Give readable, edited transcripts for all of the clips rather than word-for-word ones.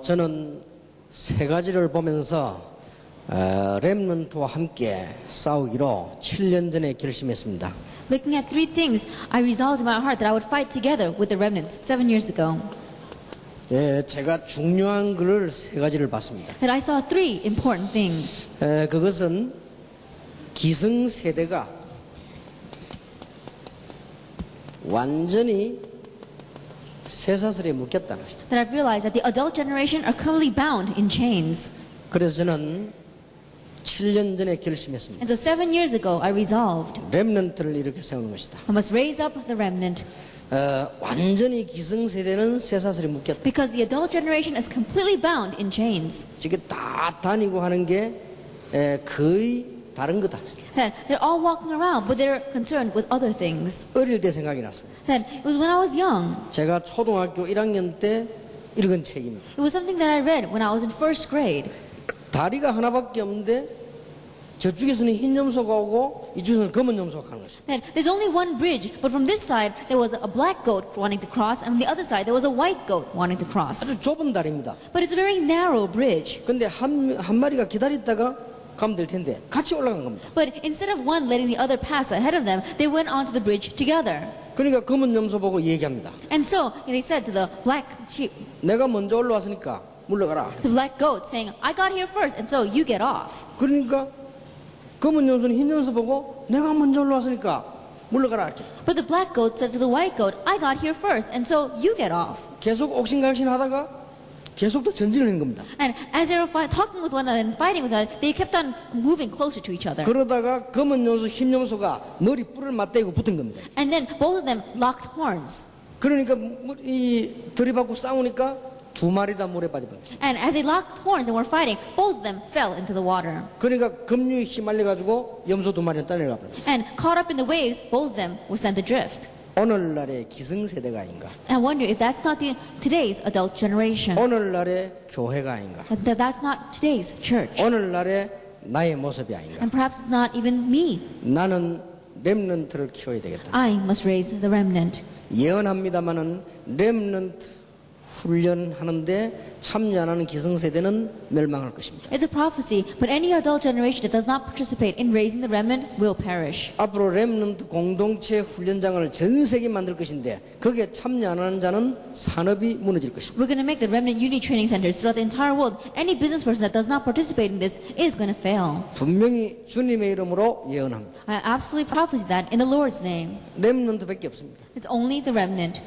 저는 세 가지를 보면서 렘넌트와 함께 싸우기로 7년 전에 결심했습니다. Looking at three things, I resolved in my heart that I would fight together with the remnants 7 years ago. 제가 중요한 글을 세 가지를 봤습니다. That I saw three important things. 그것은 기성세대가 완전히 쇠사슬에 묶였다는 것이다. That I've realized that the adult generation are currently bound in chains. 그래서 저는 7년 전에 결심했습니다. And so 7 years ago, I resolved 렘넌트를 이렇게 세우는 것이다. I must raise up the remnant. 완전히 기성세대는 쇠사슬에 묶였다. Because the adult generation is completely bound in chains. 지금 다 다니고 하는 게 거의 다른 거다. That they're all walking around, but they're concerned with other things. 어릴 때 생각이 났습니다. That it was when I was young. 제가 초등학교 1학년 때 읽은 책입니다. It was something that I read when I was in first grade. 다리가 하나밖에 없는데 저쪽에서는 흰 염소가 오고 이쪽에서는 검은 염소가 가는 것입니다. That there's only one bridge, but from this side there was a black goat wanting to cross, and from the other side there was a white goat wanting to cross. 아주 좁은 다리입니다. But it's a very narrow bridge. 근데 한 마리가 기다렸다가 가면 될 텐데 같이 올라간 겁니다. But instead of one letting the other pass ahead of them, they went onto the bridge together. 그러니까 검은 염소 보고 얘기합니다. And so they said to the black sheep, 내가 먼저 올라왔으니까 물러가라. the black goat, saying, I got here first, and so you get off. 그러니까 검은 염소는 흰 염소 보고 내가 먼저 올라왔으니까 물러가라. 이렇게. But the black goat said to the white goat, I got here first, and so you get off. 계속 옥신각신하다가 계속 또 전진을 한 겁니다. And as they were talking with one another and fighting with one another, they kept on moving closer to each other. 그러다가 검은 염소, 흰 염소가 머리 뿔을 맞대고 붙은 겁니다. And then both of them locked horns. 그러니까 이 들이받고 싸우니까 두 마리 다 물에 빠져버렸어요. And as they locked horns and were fighting, both of them fell into the water. 그러니까 급류에 휘말려가지고 염소 두 마리는 떠내려가 버렸어요. And caught up in the waves, both of them were sent adrift. 오늘날의 기성세대가 아닌가? I wonder if that's not today's adult generation. 오늘날의 교회가 아닌가? That that's not today's church. 오늘날의 나의 모습이 아닌가? And perhaps it's not even me. 나는 렘넌트를 키워야 되겠다. I must raise the remnant. 예언합니다마는 렘넌트 훈련하는데 참여 안 하는 기성세대는 멸망할 것입니다. It's a prophecy, but any adult generation that does not participate in raising the remnant will perish. 앞으로 렘넌트 공동체 훈련장을 전 세계 만들 것인데 거기에 참여 안 하는 자는 산업이 무너질 것입니다. We're going to make the remnant unity training centers throughout the entire world. Any business person that does not participate in this is going to fail. 분명히 주님의 이름으로 예언합니다. I absolutely prophesy that in the Lord's name. 렘넌트밖에 없습니다. It's only the remnant.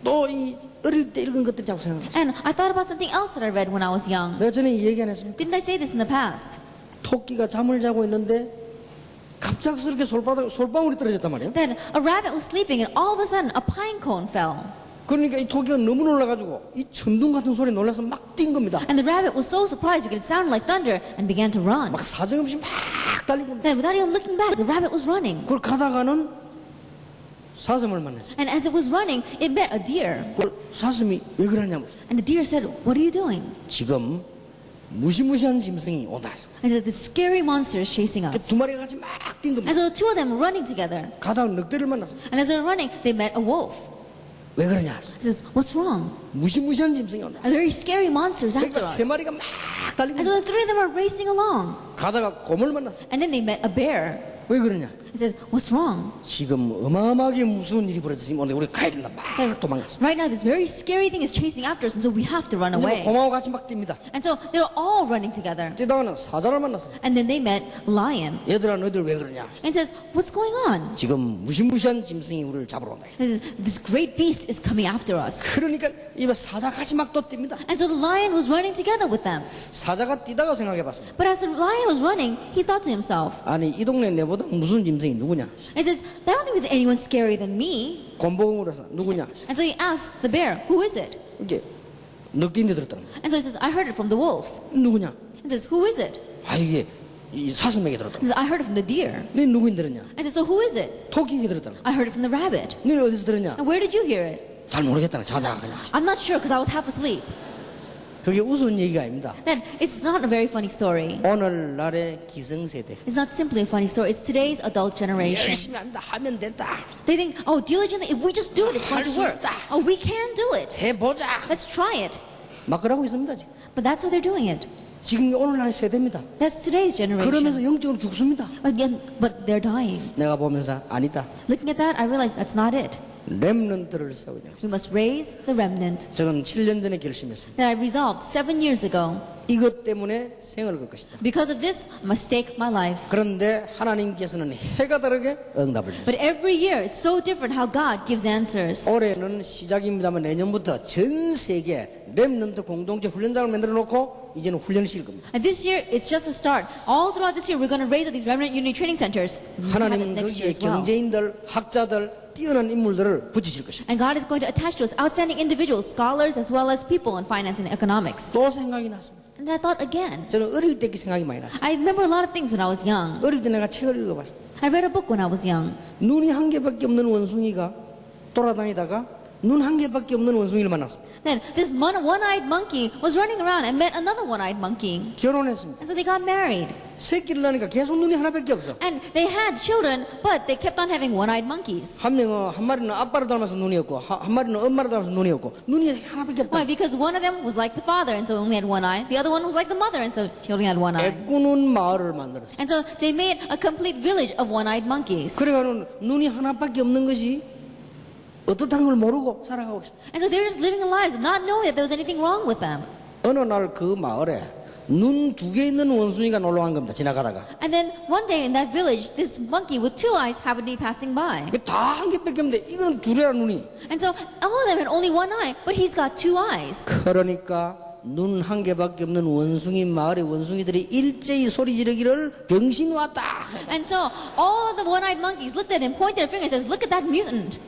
또 이 어릴 때 읽은 것들 자꾸 생각합니다. And I thought about something else that I read when I was young. 내가 전에 이 얘기 안 했습니까? Didn't I say this in the past? 토끼가 잠을 자고 있는데 갑작스럽게 솔방울이 떨어졌단 말이에요. That a rabbit was sleeping and all of a sudden a pine cone fell. 그러니까 이 토끼가 너무 놀라가지고 이 천둥 같은 소리에 놀라서 막 뛴 겁니다. And the rabbit was so surprised because it sounded like thunder and began to run. 막 사정없이 막 달리고. Then without even looking back, the rabbit was running. 그걸 가다가는 사슴을 만났어요. And as it was running, it met a deer. 그걸 사슴이 왜 그러냐고. And the deer said, what are you doing? 지금 무시무시한 짐승이 오다. And said, the scary monster is chasing us. 두 마리가 같이 막 뛴 겁니다. And so the two of them were running together. 가다가 늑대를 만났어요. And as they were running, they met a wolf. 왜 그러냐? He says, what's wrong? 무시무시한 짐승이 온다. A very scary monster is after 그러니까 us. 세 마리가 막 달리고. And so the three of them are racing along. 가다가 곰을 만났어요. And then they met a bear. 왜 그러냐? He says, what's wrong? 지금 어마어마하게 무서운 일이 벌어졌으니 오늘 우리 가야 된다. 막 도망갔어. Right now, this very scary thing is chasing after us, and so we have to run 이제 away. 곰하고 같이 막 뜁니다. And so they're all running together. 뛰다가는 사자를 만났어요. And then they met lion. 얘들아 너희들 왜 그러냐? And says, what's going on? 지금 무시무시한 짐승이 우리를 잡으러 온다. He says, this great beast is coming after us. 그러니까 이 사자 같이 막 또 뜁니다. And so the lion was running together with them. 사자가 뛰다가 생각해봤습니다. But as the lion was running, he thought to himself, 아니 이 동네 내보다 무슨 짐승이 누구냐? he says, I don't think there's anyone scarier than me. 곰보금으로 해서 누구냐? And so he asked the bear, who is it? 이게 늑대인데 들었다는 거야. And so he says, I heard it from the wolf. 누구냐? He says, who is it? 아 이게 이 사슴에게 들었다. He says, I heard it from the deer. 네 누구인 들었냐? I said, so who is it? 토끼에게 들었다. I heard it from the rabbit. 너는 어디서 들었냐? And where did you hear it? 잘 모르겠다. 자다가 그냥. I'm not sure because I was half asleep. 그게 우스운 얘기가 아닙니다. Then it's not a very funny story. 오늘날의 기성세대. It's not simply a funny story. It's today's adult generation. 열심히 한다 하면 된다. They think, oh, diligently, if we just do it, it's going to work. Oh, we can do it. 해보자. Let's try it. 막 그러고 있습니다 지금. But that's how they're doing it. 지금 오늘날의 세대입니다. That's today's generation. 그러면서 영적으로 죽습니다. Again, but they're dying. 내가 보면서 아니다. Looking at that, I realized that's not it. 렘넌트를 세워야 돼. We must raise the remnant. 저는 7년 전에 결심했습니다. That I resolved 7 years ago. 이것 때문에 생을 걸 것이다. Because of this, I must stake my life. 그런데 하나님께서는 해가 다르게 응답을 But 주셨어요. every year, it's so different how God gives answers. 올해는 시작입니다만 내년부터 전 세계 렘넌트 공동체 훈련장을 만들어 놓고 이제는 훈련을 시킬 겁니다. And this year, it's just a start. All throughout this year, we're going to raise up these remnant unity training centers. We have this 하나님은 next year 거기에 as well. 경제인들, 학자들, 뛰어난 인물들을 붙이실 것입니다. And God is going to attach to us outstanding individuals, scholars, as well as people in finance and economics. 또 생각이 났습니다. And I thought again, 저는 어릴 때 그 생각이 많이 났어요. I remember a lot of things when I was young. 어릴 때 내가 책을 읽어봤어요. I read a book when I was young. 눈이 한 개밖에 없는 원숭이가 돌아다니다가 눈 한 개밖에 없는 원숭이를 만났습니다. Then this one-eyed monkey was running around and met another one-eyed monkey. 결혼했습니다. And so they got married. 새끼를 낳으니까 계속 눈이 하나밖에 없어. And they had children, but they kept on having one-eyed monkeys. 한 명은 한 마리는 아빠를 닮아서 눈이 없고 한 마리는 엄마를 닮아서 눈이 없고 눈이 하나밖에 없다. Why? Because one of them was like the father, and so only had one eye. The other one was like the mother, and so she only had one eye. 애꾸는 마을을 만들었어요. And so they made a complete village of one-eyed monkeys. 그래가지고 눈이 하나밖에 없는 것이 어떻다는 걸 모르고 살아가고 있어요. And so they're just living their lives, not knowing that there was anything wrong with them. 어느 날 그 마을에 눈 두 개 있는 원숭이가 놀러 간 겁니다. 지나가다가. And then one day in that village, this monkey with 2 eyes happened to be passing by. 다 한 개밖에 없는데 이거는 둘이라 눈이. And so all of them had only one eye, but he's got 2 eyes. 그러니까 눈 한 개밖에 없는 원숭이 마을의 원숭이들이 일제히 소리 지르기를 병신 왔다. And so all the one-eyed monkeys looked at him, pointed their fingers, and says, "Look at that mutant."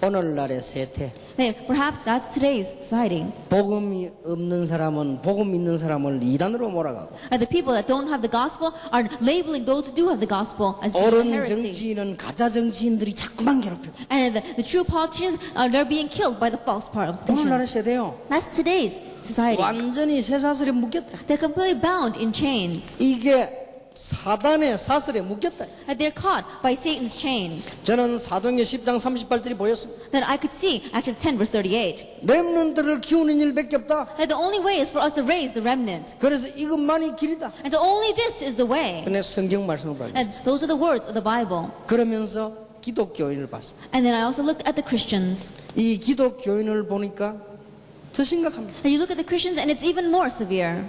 오늘날의 세태. Then perhaps that's today's society. 복음이 없는 사람은 복음 있는 사람을 이단으로 몰아가고 The people that don't have the gospel are labeling those who do have the gospel as being 옳은 heresy. 정치인은 가짜 정치인들이 자꾸만 괴롭히고 And the true politicians, they're being killed by the false 오늘날의 politicians. 세대요. That's today's society. 완전히 쇠사슬에 묶였다. They're completely bound in chains. 이게 사단의 사슬에 묶였다. They're caught by Satan's chains. 저는 사도행전 10장 38절이 보였습니다. Then I could see, actually 10 verse 38, 렘넌트를 키우는 일밖에 없다. that the only way is for us to raise the remnant. 그래서 이것만이 길이다. And so only this is the way. 근데 성경 말씀을 봐요. And those are the words of the Bible. 그러면서 기독교인을 봤습니다. And then I also looked at the Christians. 이 기독교인을 보니까 더 심각합니다. And you look at the Christians and it's even more severe.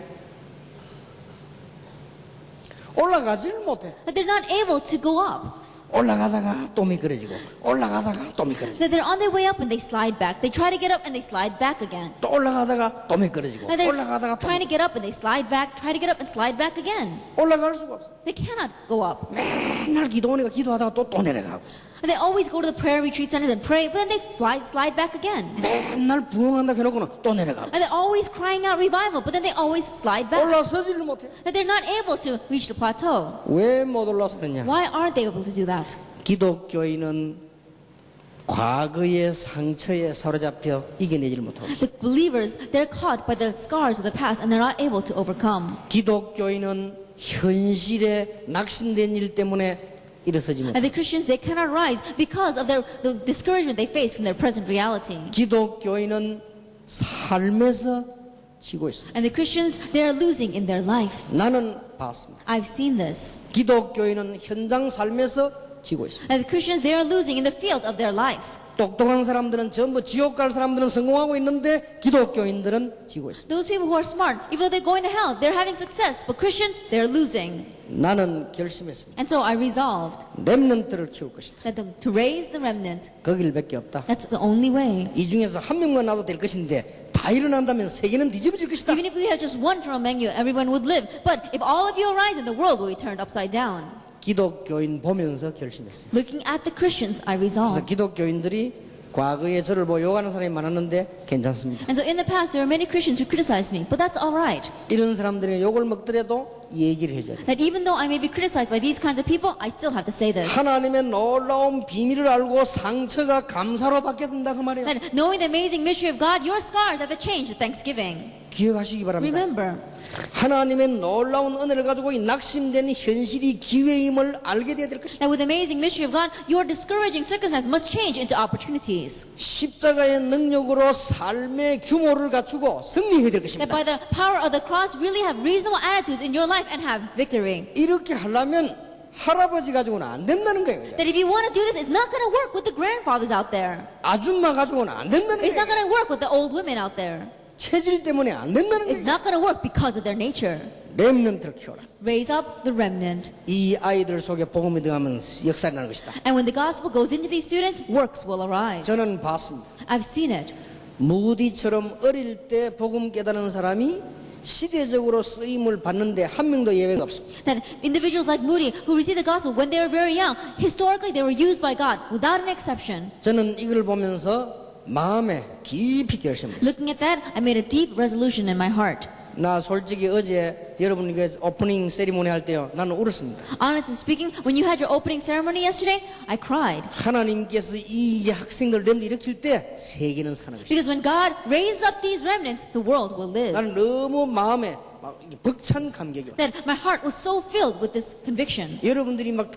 올라가지를 못해. That they're not able to go up. 올라가다가 또 미끄러지고 올라가다가 또 미끄러지고 That they're on their way up and they slide back. They try to get up and they slide back again. 또 올라가다가 또 미끄러지고 And they're 올라가다가 또 trying to get up and they slide back, try to get up and slide back again. 올라갈 수가 없어. They cannot go up. 맨날 기도하니까 기도하다가 또 내려가고 있어. And they always go to the prayer retreat centers and pray, but then they slide back again. 맨날 부흥한다 해놓고는 또 내려가고 And they're always crying out revival, but then they always slide back. 올라서지를 못해. That they're not able to reach the plateau. 왜 못 올라서느냐? Why aren't they able to do that? 기독교인은 과거의 상처에 사로잡혀 이겨내지를 못하고 있어. The believers, they're caught by the scars of the past and they're not able to overcome. 기독교인은 현실에 낙심된 일 때문에 일어서지 못해. And the Christians, they cannot rise because of the discouragement they face from their present reality. 기독교인은 삶에서 지고 있습니다. And the Christians, they are losing in their life. 나는 봤습니다. I've seen this. 기독교인은 현장 삶에서 지고 있습니다. And the Christians, they are losing in the field of their life. 똑똑한 사람들은 전부 지옥 갈 사람들은 성공하고 있는데 기독교인들은 지고 있습니다. Those people who are smart, even though they're going to hell, they're having success. But Christians, they're losing. 나는 결심했습니다. And so I resolved 렘넌트를 키울 것이다. that to raise the remnant, 그 길밖에 없다. that's the only way. 이 중에서 한 명만 나도 될 것인데 다 일어난다면 세계는 뒤집어질 것이다. Even if we have just one from among you, everyone would live. But if all of you arise, then the world will be turned upside down. 기독교인 보면서 결심했습니다. Looking at the Christians, I 그래서 resolved. 기독교인들이 과거에 저를 보고 욕하는 사람이 많았는데 괜찮습니다. And so in the past, there were many Christians who criticized me, but that's all right. 이런 사람들이 욕을 먹더라도 얘기를 해줘야 돼. That even though I may be criticized by these kinds of people, I still have to say this. 하나님의 놀라운 비밀을 알고 상처가 감사로 바뀌어진다 그 말이에요. That knowing the amazing mystery of God, your scars have to change to thanksgiving. 기억하시기 바랍니다. Remember, 하나님의 놀라운 은혜를 가지고 이 낙심된 현실이 기회임을 알게 되어야 될 것입니다. that with the amazing mystery of God, your discouraging circumstance must change into opportunities. 십자가의 능력으로 삶의 규모를 갖추고 승리해야 될 That 것입니다. by the power of the cross, really have reasonable attitudes in your life and have victory. 이렇게 하려면 할아버지 가지고는 안 된다는 거예요. That if you want to do this, it's not going to work with the grandfathers out there. 아줌마 가지고는 안 된다는 It's not 거예요. going to work with the old women out there. 체질 때문에 안 된다는 It's 거예요. not going to work because of their nature. 렘넌트를 키워라. Raise up the remnant. 이 아이들 속에 복음이 들어가면 역사가 나는 것이다. And when the gospel goes into these students, works will arise. 저는 봤습니다. I've seen it. 무디처럼 어릴 때 복음 깨달은 사람이 시대적으로 쓰임을 받는데 한 명도 예외가 없습니다. That individuals like Moody, who received the gospel when they were very young, historically they were used by God without an exception. 저는 이걸 보면서 마음에 깊이 결심했어요. Looking at that, I made a deep resolution in my heart. 나 솔직히 어제 여러분 그 오프닝 세리머니 할 때요, 나는 울었습니다. Honestly speaking, when you had your opening ceremony yesterday, I cried. 하나님께서 이 학생들 렘 일으킬 때 세계는 사는 것이다. Because when God raised up these remnants, the world will live. 나는 너무 마음에 막 이게 벅찬 감격이요. That my heart was so filled with this conviction. 여러분들이 막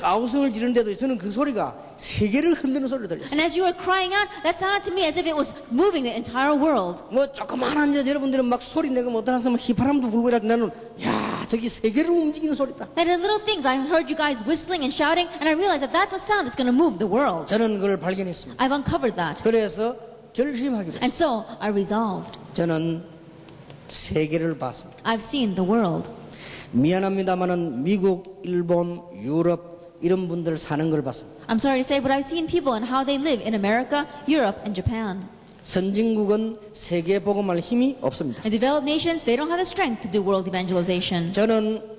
아우성을 지르는데도 저는 그 소리가 세계를 흔드는 소리를 들렸어요. And as you were crying out, that sounded to me as if it was moving the entire world. 뭐 조그만한 데 여러분들은 막 소리 내고 뭐 어떤 사람은 휘파람도 불고 이럴 때 나는 야 저기 세계를 움직이는 소리다. That in little things, I heard you guys whistling and shouting, and I realized that that's a sound that's going to move the world. 저는 그걸 발견했습니다. I've uncovered that. 그래서 결심하기로 And 했어요. so I resolved. 저는 세계를 봤습니다. I've seen the world. 미안합니다만은 미국, 일본, 유럽 이런 분들 사는 걸 봤습니다. I'm sorry to say, but I've seen people and how they live in America, Europe, and Japan. 선진국은 세계 복음할 힘이 없습니다. In developed nations, they don't have the strength to do world evangelization. 저는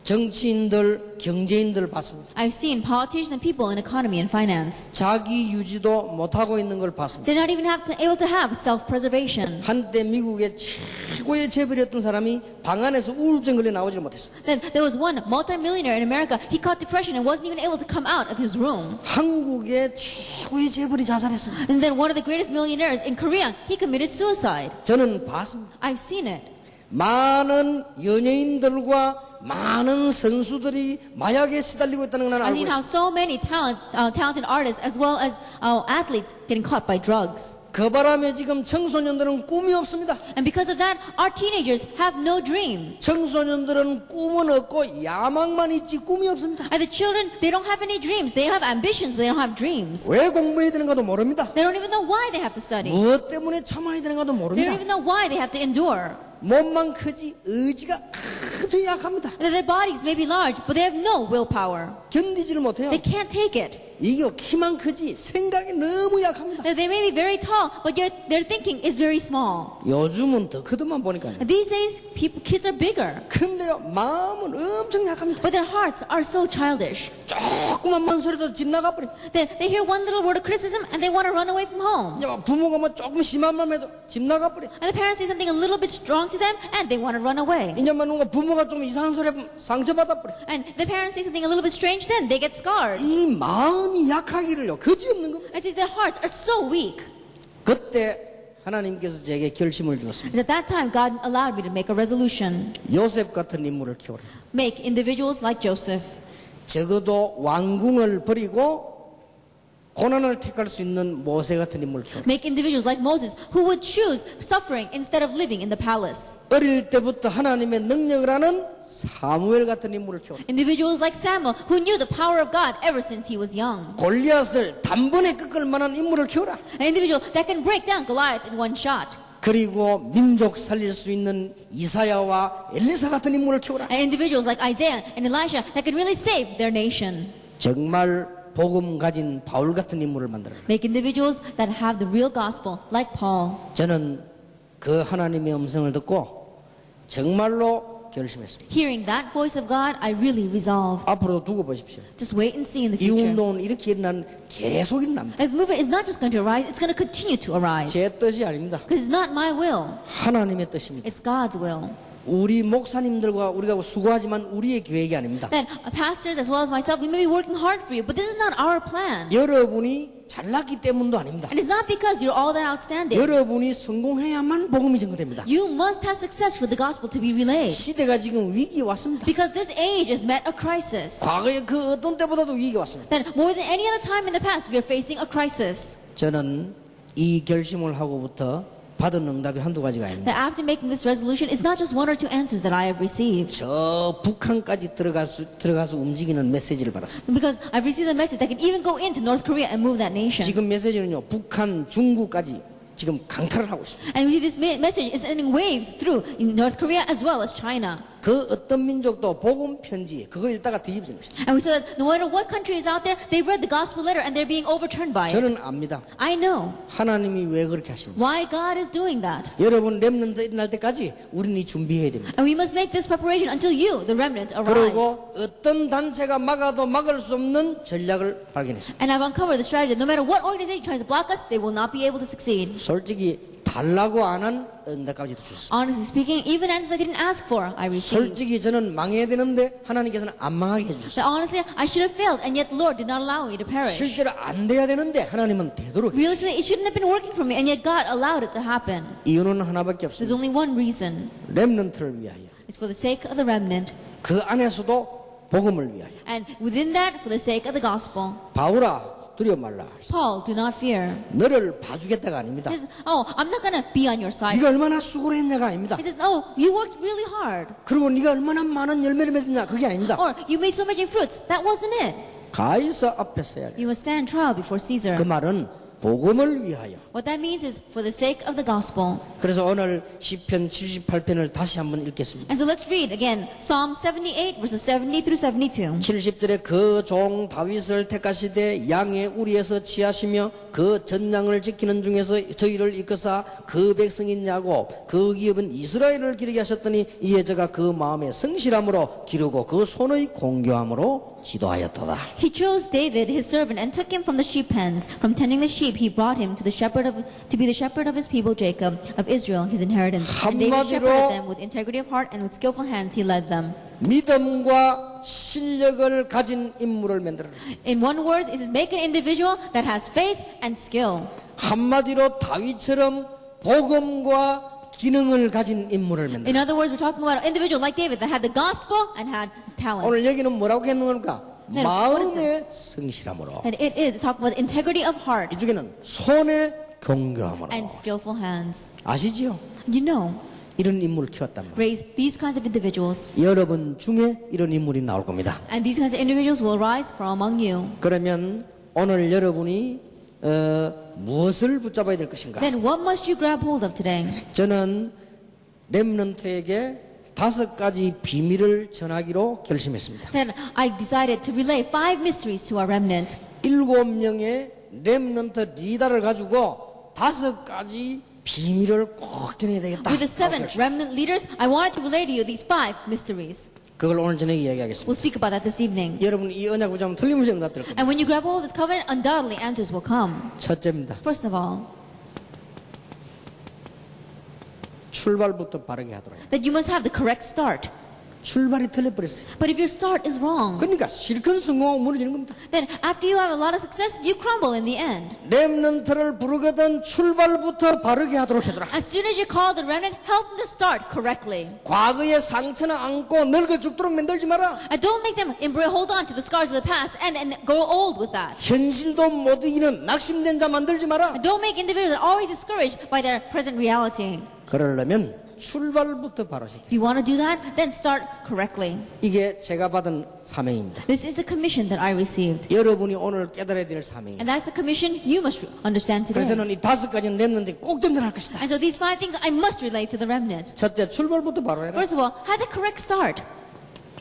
정치인들, 경제인들 봤습니다. I've seen politicians and people in economy and finance. 자기 유지도 못하고 있는 걸 봤습니다. They're not even able to have self-preservation. 한때 미국의 최고의 재벌이었던 사람이 방 안에서 우울증 걸려 나오지 못했습니다. Then there was one multimillionaire in America. He caught depression and wasn't even able to come out of his room. 한국의 최고의 재벌이 자살했습니다. And then one of the greatest millionaires in Korea, he committed suicide. 저는 봤습니다. I've seen it. 많은 연예인들과 많은 선수들이 마약에 시달리고 있다는 걸 나는 I've 알고 seen how 있습니다. so many talented artists as well as athletes getting caught by drugs. 그 바람에 지금 청소년들은 꿈이 없습니다. And because of that, our teenagers have no dream. 청소년들은 꿈은 없고 야망만 있지 꿈이 없습니다. And the children, they don't have any dreams. They have ambitions, but they don't have dreams. 왜 공부해야 되는가도 모릅니다. They don't even know why they have to study. 무엇 때문에 참아야 되는가도 They don't 모릅니다. even know why they have to endure. 몸만 크지 의지가 아주 약합니다. And their bodies may be large, but they have no willpower. 견디지를 못해요. They can't take it. 이게 키만 크지 생각이 너무 약합니다. They may be very tall, but yet their thinking is very small. 요즘은 더 크더만 보니까요. These days, kids are bigger, 근데요 마음은 엄청 약합니다. but their hearts are so childish. 조그만 소리도 집 나가버려. They hear one little word of criticism and they want to run away from home. 이제 부모가 뭐 조금 심한 말 해도 집 나가버려. And the parents say something a little bit strong to them and they want to run away. 이제 뭔가 부모가 좀 이상한 소리 하면 상처받아버려. And the parents say something a little bit strange, then they get scarred. 이 마음이 약하기를요 그지없는 겁니다. It says their hearts are so weak. 그때 하나님께서 제게 결심을 주었습니다. At that time, God allowed me to make a resolution. 요셉 같은 인물을 키워라. Make individuals like Joseph. 적어도 왕궁을 버리고 고난을 택할 수 있는 모세 같은 인물을 키워라. Make individuals like Moses who would choose suffering instead of living in the palace. 어릴 때부터 하나님의 능력을 아는 사무엘 같은 인물을 키워라. Individuals like Samuel who knew the power of God ever since he was young. 골리앗을 단번에 꺾을 만한 인물을 키워라. An individual that can break down Goliath in one shot. 그리고 민족 살릴 수 있는 이사야와 엘리사 같은 인물을 키워라. And individuals like Isaiah and Elisha that can really save their nation. 정말 복음 가진 바울 같은 인물을 만들어라. Make individuals that have the real gospel like Paul. 저는 그 하나님의 음성을 듣고 정말로 결심했습니다. Hearing that voice of God, I really resolved. 앞으로 두고 보십시오. Just wait and see in the 이 future. 운동은 이렇게 일어난 계속 일어납니다. This movement is not just going to arise, it's going to continue to arise. 제 뜻이 아닙니다. Because it's not my will, 하나님의 뜻입니다. it's God's will. 우리 목사님들과 우리가 수고하지만 우리의 계획이 아닙니다. That pastors as well as myself, we may be working hard for you, but this is not our plan. 여러분이 잘났기 때문도 아닙니다. And it's not because you're all that outstanding. 여러분이 성공해야만 복음이 전거됩니다. You must have success for the gospel to be relayed. 시대가 지금 위기에 왔습니다. Because this age has met a crisis. 과거에 그 어떤 때보다도 위기가 왔습니다. That more than any other time in the past, we are facing a crisis. 저는 이 결심을 하고부터 받은 응답이 한두 가지가 아닙니다. That after making this resolution, it's not just one or two answers that I have received. 저 북한까지 들어가서 움직이는 메시지를 받았습니다. Because I've received a message that can even go into North Korea and move that nation. 지금 메시지는요, 북한, 중국까지 지금 강탈을 하고 있습니다. And we see this message is sending waves through in North Korea as well as China. 그 어떤 민족도 복음 편지 그거 읽다가 뒤집어지는 것입니다. And we said that no matter what country is out there, they've read the gospel letter and they're being overturned by it. 저는 압니다. I know 하나님이 왜 그렇게 하시는지. why God is doing that. 여러분 렘넌트 일어날 때까지 우리는 준비해야 됩니다. And we must make this preparation until you, the remnant, arise. 그리고 어떤 단체가 막아도 막을 수 없는 전략을 발견했습니다. And I've uncovered the strategy that no matter what organization tries to block us, they will not be able to succeed. 솔직히 달라고 안 한 응답까지도 주셨습니다. Honestly speaking, even answers I didn't ask for, I received. 솔직히 저는 망해야 되는데 하나님께서는 안 망하게 해주셨어요. That honestly, I should have failed, and yet the Lord did not allow me to perish. 실제로 안 돼야 되는데 하나님은 되도록 해주셨어요. Realistically, it shouldn't have been working for me, and yet God allowed it to happen. 이유는 하나밖에 There's 없습니다. only one reason. 렘넌트를 위하여. It's for the sake of the remnant, 그 안에서도 복음을 위하여. and within that, for the sake of the gospel. 바울아 두려워 말라. Paul, do not fear. 너를 봐주겠다가 아닙니다. He says, oh, I'm not going to be on your side. 네가 얼마나 수고를 했냐가 아닙니다. He says, oh, you worked really hard. 그리고 네가 얼마나 많은 열매를 맺었냐 그게 아닙니다. Or you made so many fruits. That wasn't it. 가이사 앞에 서야 해. You must stand trial before Caesar. 그 말은 복음을 위하여. What that means is for the sake of the gospel. 그래서 오늘 시편 78편을 다시 한번 읽겠습니다. And so let's read again Psalm 78 verses 70 through 72. 70절에 그 종 다윗을 택하시되 양의 우리에서 취하시며 그 전장을 지키는 중에서 저희를 이끄사 그 백성인 야곱 그 기업은 이스라엘을 기르게 하셨더니 이에 저가 그 마음의 성실함으로 기르고 그 손의 공교함으로 지도하였도다. He chose David his servant and took him from the sheep pens. From tending the sheep he brought him to be the shepherd of his people Jacob, of Israel his inheritance. And David shepherded them with integrity of heart and with skillful hands he led them. 믿음과 실력을 가진 인물을 만들어라. In one word, it says make an individual that has faith and skill. 한마디로 다윗처럼 복음과 기능을 가진 인물을 만들어라. In other words, we're talking about an individual like David that had the gospel and had talent. 오늘 여기는 뭐라고 했는 겁니까? 네, 마음의 성실함으로. And it is talking about integrity of heart 이쪽에는 손의 경교함으로. and skillful hands. 아시지요? You know, 이런 인물을 키웠단 말이에요. raise these kinds of individuals. 여러분 중에 이런 인물이 나올 겁니다. And these kinds of individuals will rise from among you. 그러면 오늘 여러분이 무엇을 붙잡아야 될 것인가? Then what must you grab hold of today? 저는 렘넌트에게 5가지 비밀을 전하기로 결심했습니다. Then I decided to relay 5 mysteries to our remnant. 7명의 렘넌트 리더를 가지고 5가지 비밀을 꼭 전해야 되겠다. With the 7 remnant leaders, I wanted to relay to you these 5 mysteries. 그걸 오늘 저녁에 이야기하겠습니다. We'll speak about that this evening. 여러분 이 언약 붙잡으면 틀림없이 응답 될 겁니다. And when you grab hold of this covenant, undoubtedly answers will come. 첫째입니다. First of all, 출발부터 바르게 하도록. that you must have the correct start. 출발이 틀려버렸어요. But if your start is wrong, 그러니까 실컷 성공하고 무너지는 겁니다. then after you have a lot of success, you crumble in the end. 렘넌트를 부르거든 출발부터 바르게 하도록 해줘라. As soon as you call the remnant, help them to start correctly. 과거의 상처는 안고 늙어 죽도록 만들지 마라. And don't make them hold on to the scars of the past and grow old with that. 현실도 못 이기는 낙심된 자 만들지 마라. And don't make individuals that are always discouraged by their present reality. 그러려면 출발부터 바로 시켜. If you want to do that, then start correctly. 이게 제가 받은 사명입니다. This is the commission that I received. 여러분이 오늘 깨달아야 될 사명이에요. And that's the commission you must understand 그래서 today. 저는 이 5가지는 렘넌트에 꼭 전달할 것이다. And so these 5 things I must relay to the remnant. 첫째, 출발부터 바로 해라. First of all, have the correct start.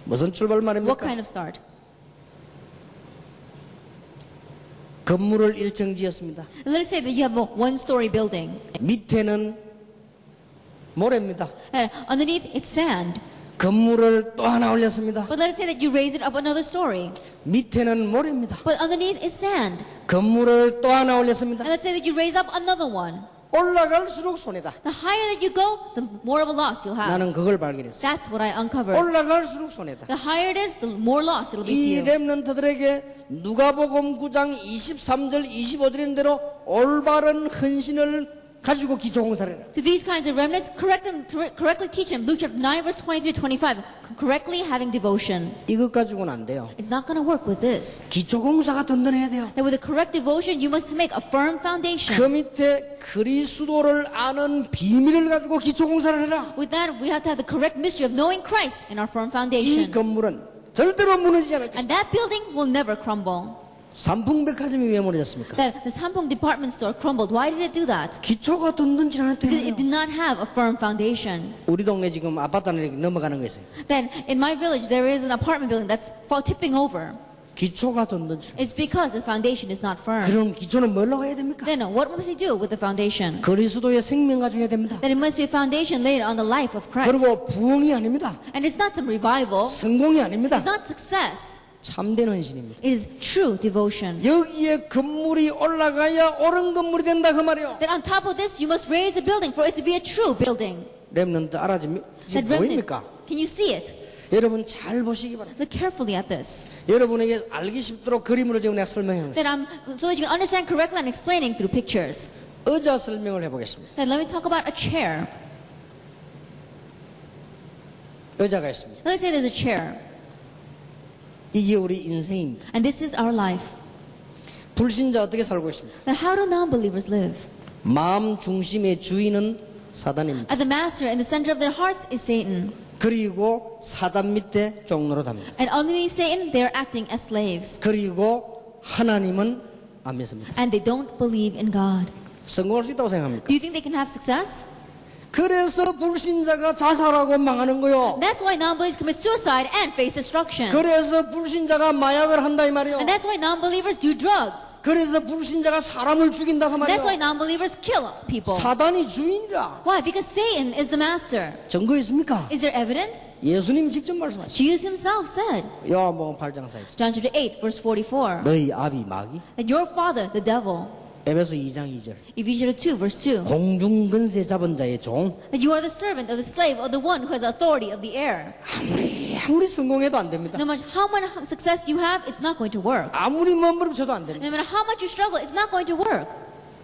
무슨 출발 What 말입니까? kind of start? 건물을 1층 지었습니다. Let's say that you have a one-story building. 밑에는 모래입니다. And underneath, it's sand. 건물을 또 하나 올렸습니다. But let's say that you raise it up another story. 밑에는 모래입니다. But underneath is sand. 건물을 또 하나 올렸습니다. And let's say that you raise up another one. 올라갈수록 손해다. The higher that you go, the more of a loss you'll have. 나는 그걸 발견했어. That's what I uncovered. 올라갈수록 손해다. The higher it is, the more loss it'll be 이 to you. 렘넌트들에게 누가복음 9장 23절 25절인 대로 올바른 헌신을 가지고 기초공사를 해라. To these kinds of remnants, correctly teach them. Luke chapter 9, verse 23-25. Correctly having devotion. 이것 가지고는 안 돼요. It's not going to work with this. 기초공사가 든든해야 돼요. That with a correct devotion, you must make a firm foundation. 그 밑에 그리스도를 아는 비밀을 가지고 기초공사를 해라. With that, we have to have the correct mystery of knowing Christ in our firm 이 foundation. 건물은 절대로 무너지지 않을 And 것이다. that building will never crumble. 삼풍백화점이 왜 무너졌습니까? That the Sampong department store crumbled. Why did it do that? 기초가 든든치 않을 Because 때예요. it did not have a firm foundation. 우리 동네 지금 아파트 하나 이렇게 넘어가는 거 있어요. Then in my village, there is an apartment building that's tipping over. 기초가 든든치. It's because the foundation is not firm. 그럼 기초는 뭘로 해야 됩니까? Then what must we do with the foundation? 그리스도의 생명 가지고 해야 됩니다. Then it must be a foundation laid on the life of Christ. 그리고 부흥이 아닙니다. And it's not some revival. 성공이 아닙니다. It's not success. 참된 헌신입니다. It is true devotion. 여기에 건물이 올라가야 옳은 건물이 된다 그 말이에요. Then on top of this, you must raise a building for it to be a true building. 렘넌트 That 보입니까? remnant, can you see it? 여러분 잘 보시기 바랍니다. Look carefully at this. 여러분에게 알기 쉽도록 그림으로 지금 내가 설명하는 That 것입니다. so that you can understand correctly and explaining through pictures. 의자 설명을 해보겠습니다. Then let me talk about a chair. 의자가 있습니다. Let's say there's a chair. 이게 우리 인생입니다. And this is our life. 불신자 어떻게 살고 있습니까? Then how do non-believers live? 마음 중심의 주인은 사단입니다. At the master in the center of their hearts is Satan. 그리고 사단 밑에 종로로 답니다. And underneath Satan, they are acting as slaves. 그리고 하나님은 안 믿습니다. And they don't believe in God. 성공할 수 있다고 생각합니까? Do you think they can have success? 그래서 불신자가 자살하고 망하는 거요. That's why non-believers commit suicide and face destruction. 그래서 불신자가 마약을 한다 이 말이요. And that's why non-believers do drugs. 그래서 불신자가 사람을 죽인다 그 That's why 말이요. non-believers kill people. 사단이 주인이라. Why? Because Satan is the master. 증거 있습니까? Is there evidence? 예수님 직접 말씀하시죠. Jesus himself said, 요한복음 8장 44. John chapter 8, verse 44, 너희 아비 마귀. that your father, the devil, 에베소 2장 2절. Ephesians chapter 2, verse 2, 공중 근세 잡은 자의 종. that you are the servant of the slave of the one who has authority of the air. 아무리 성공해도 안 됩니다. No matter how much success you have, it's not going to work. 아무리 몸부림쳐도 안 됩니다. No matter how much you struggle, it's not going to work.